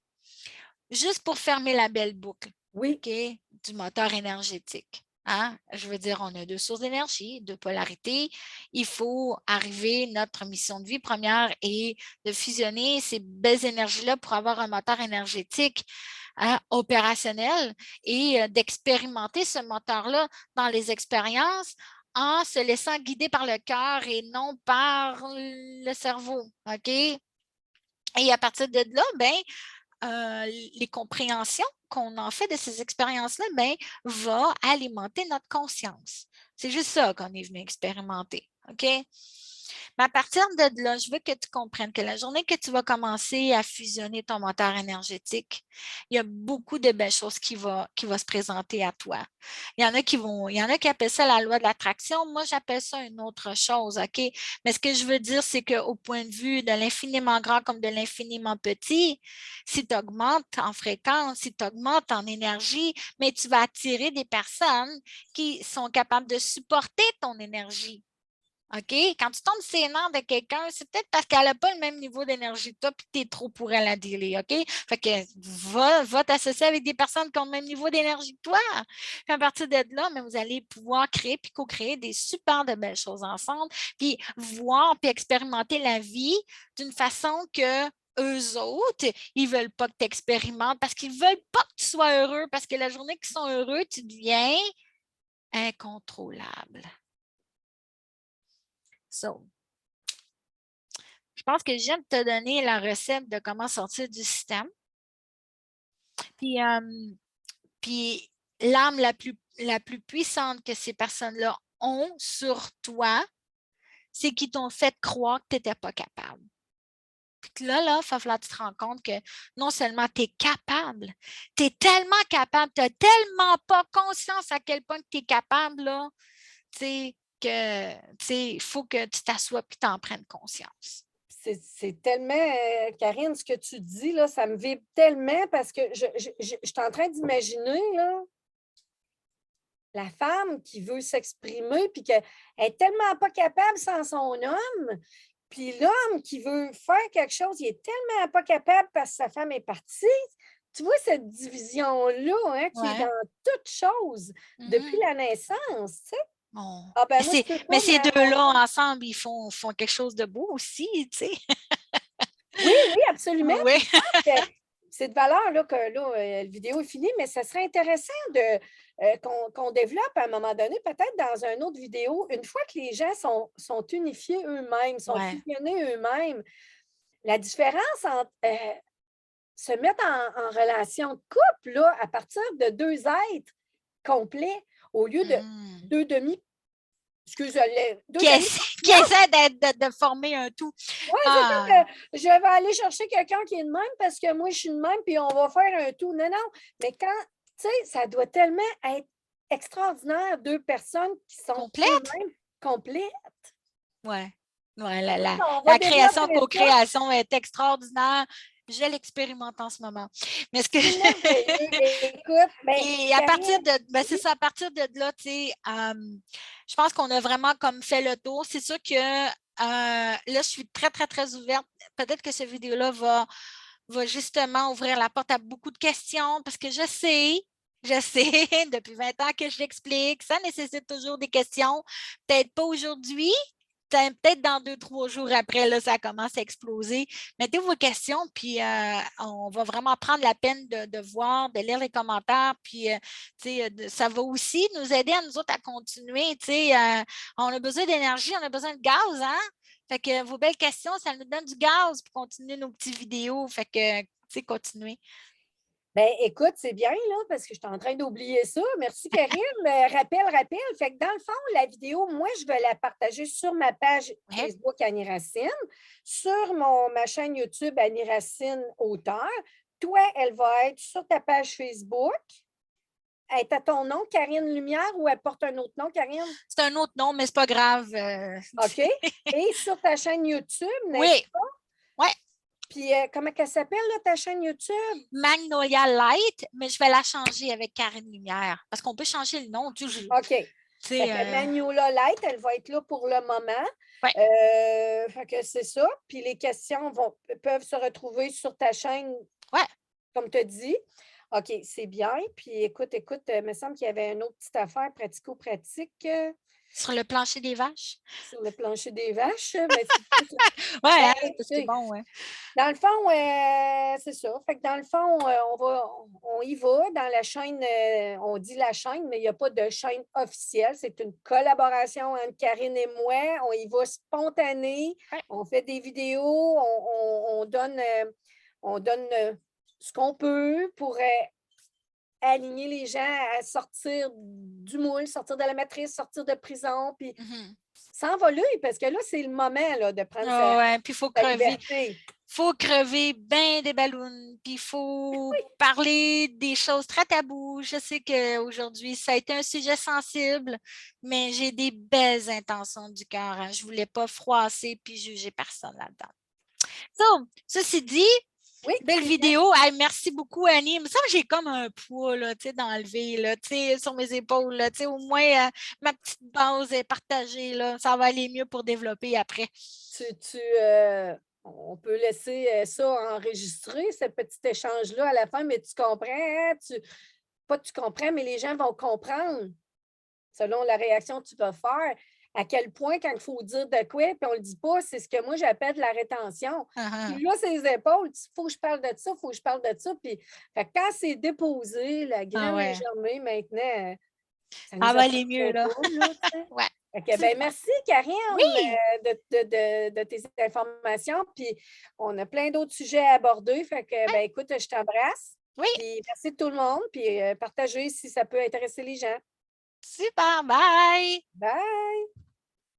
juste pour fermer la belle boucle, oui, OK, du moteur énergétique. Hein? Je veux dire, on a deux sources d'énergie, deux polarités. Il faut arriver, notre mission de vie première est de fusionner ces belles énergies-là pour avoir un moteur énergétique opérationnel et d'expérimenter ce moteur-là dans les expériences en se laissant guider par le cœur et non par le cerveau. OK? Et à partir de là, ben, les compréhensions qu'on en fait de ces expériences-là, ben, va alimenter notre conscience. C'est juste ça qu'on est venu expérimenter. OK? Mais à partir de là, je veux que tu comprennes que la journée que tu vas commencer à fusionner ton moteur énergétique, il y a beaucoup de belles choses qui va se présenter à toi. Il y en a qui appellent ça la loi de l'attraction. Moi, j'appelle ça une autre chose, OK? Mais ce que je veux dire, c'est qu'au point de vue de l'infiniment grand comme de l'infiniment petit, si tu augmentes en fréquence, si tu augmentes en énergie, mais tu vas attirer des personnes qui sont capables de supporter ton énergie. OK? Quand tu tombes sur les nerfs de quelqu'un, c'est peut-être parce qu'elle n'a pas le même niveau d'énergie que toi et tu es trop pour elle à dealer. OK? Fait que va t'associer avec des personnes qui ont le même niveau d'énergie que toi. Puis à partir de là, mais vous allez pouvoir créer puis co-créer des super de belles choses ensemble, puis voir puis expérimenter la vie d'une façon que eux autres, ils ne veulent pas que tu expérimentes parce qu'ils ne veulent pas que tu sois heureux, parce que la journée qu'ils sont heureux, tu deviens incontrôlable. So, je pense que je viens de te donner la recette de comment sortir du système. Puis, puis l'arme la plus puissante que ces personnes-là ont sur toi, c'est qu'ils t'ont fait croire que tu n'étais pas capable. Puis là, il va falloir que tu te rends compte que non seulement tu es capable, tu es tellement capable, tu n'as tellement pas conscience à quel point tu es capable, là, tu sais, il faut que tu t'assoies et tu en prennes conscience. C'est tellement, Karine, ce que tu dis, là, ça me vibre tellement parce que je suis en train d'imaginer, là, la femme qui veut s'exprimer puis qu'elle est tellement pas capable sans son homme. Puis l'homme qui veut faire quelque chose, il est tellement pas capable parce que sa femme est partie. Tu vois cette division-là, hein, qui est Ouais. dans toute chose depuis la naissance, tu sais? Bon. Ah ben moi, je peux Mais pas, ces deux-là, ensemble, ils font quelque chose de beau aussi, tu sais. oui, oui, absolument. Oui. Puis je pense que c'est de valeur là, que là, la vidéo est finie, mais ça serait intéressant qu'on développe à un moment donné, peut-être dans une autre vidéo, une fois que les gens sont unifiés eux-mêmes, sont Ouais. fusionnés eux-mêmes, la différence entre se mettre en relation de couple là, à partir de deux êtres complets au lieu de Mm. deux demi, excusez-moi, deux Qui demi. essaie de former un tout. Oui, c'est Ah, comme je vais aller chercher quelqu'un qui est de même parce que moi, je suis de même, puis on va faire un tout. Non, non. Mais quand, tu sais, ça doit tellement être extraordinaire, deux personnes qui sont complète? eux-mêmes complets. Ouais. Ouais, la, On va la création, développer ça. co-création est extraordinaire. Je l'expérimente en ce moment. Mais ce que C'est merveilleux. Écoute, ben, Et à partir Karine, de, ben c'est oui, ça, à partir de là, tu sais, je pense qu'on a vraiment comme fait le tour. C'est sûr que là, je suis très, très, très ouverte. Peut-être que cette vidéo-là va justement ouvrir la porte à beaucoup de questions parce que je sais, depuis 20 ans que je l'explique, ça nécessite toujours des questions. Peut-être pas aujourd'hui, peut-être dans 2, 3 jours après, là, ça commence à exploser. Mettez vos questions, puis on va vraiment prendre la peine de voir, de lire les commentaires, puis ça va aussi nous aider à nous autres à continuer. On a besoin d'énergie, on a besoin de gaz, hein? Fait que vos belles questions, ça nous donne du gaz pour continuer nos petites vidéos. Fait que, continuez. ben, écoute, c'est bien, là, parce que je suis en train d'oublier ça. Merci, Karine. Rappel. Fait que dans le fond, la vidéo, moi, je vais la partager sur ma page Ouais. Facebook Annie Racine, sur ma chaîne YouTube Annie Racine Auteur. Toi, elle va être sur ta page Facebook. Elle est à ton nom, Karine Lumière, ou elle porte un autre nom, Karine? C'est un autre nom, mais c'est pas grave. OK. Et sur ta chaîne YouTube, n'est-ce Oui, ouais. puis, comment elle s'appelle, là, ta chaîne YouTube? Magnolia Light, mais je vais la changer avec Karine Lumière. Parce qu'on peut changer le nom toujours. OK. Tu Fait sais, que Magnolia Light, elle va être là pour le moment. ouais, Fait que c'est ça. Puis les questions peuvent se retrouver sur ta chaîne, ouais. comme tu as dit. OK, c'est bien. Puis écoute, il me semble qu'il y avait une autre petite affaire pratico-pratique Sur le plancher des vaches. sur le plancher des vaches. Mais c'est plus- Ouais, ben, hein, c'est écoutez, bon, ouais. dans le fond, c'est ça. Fait que dans le fond, on y va dans la chaîne, on dit la chaîne, mais il n'y a pas de chaîne officielle. C'est une collaboration entre Karine et moi. On y va spontané. Ouais. On fait des vidéos, on donne ce qu'on peut pour aligner les gens à sortir du moule, sortir de la matrice, sortir de prison, puis Mhm. s'envoler, parce que là, c'est le moment là, de prendre Ah ouais, puis il faut sa crever. liberté. Faut crever bien des ballons, puis il faut parler des choses très taboues. Je sais qu'aujourd'hui, ça a été un sujet sensible, mais j'ai des belles intentions du cœur, hein. Je ne voulais pas froisser puis juger personne là-dedans. So, ceci dit, Oui, belle c'est bien. vidéo. Hey, merci beaucoup, Annie. Il me semble que j'ai comme un poids là, d'enlever là, sur mes épaules. Là, au moins, ma petite base est partagée. Là. Ça va aller mieux pour développer après. On peut laisser ça enregistrer, ce petit échange-là à la fin, mais tu comprends, hein? Pas tu comprends, mais les gens vont comprendre selon la réaction que tu vas faire. À quel point, quand il faut dire de quoi, puis on ne le dit pas, c'est ce que moi j'appelle la rétention. Uh-huh. Puis là, ses épaules, il faut que je parle de ça, il faut que je parle de ça. Puis fait que quand c'est déposé, la Ah graine est ouais. germée maintenant, ça ne Ça nous va aller mieux, appartient là. pas, là, tu sais. Ouais. Fait que, ben, Super. merci, Karine, Oui, de tes informations. Puis, on a plein d'autres sujets à aborder. Fait que, ben, écoute, je t'embrasse. oui. Puis, merci tout le monde. Puis, partagez si ça peut intéresser les gens. Super. Bye. Bye!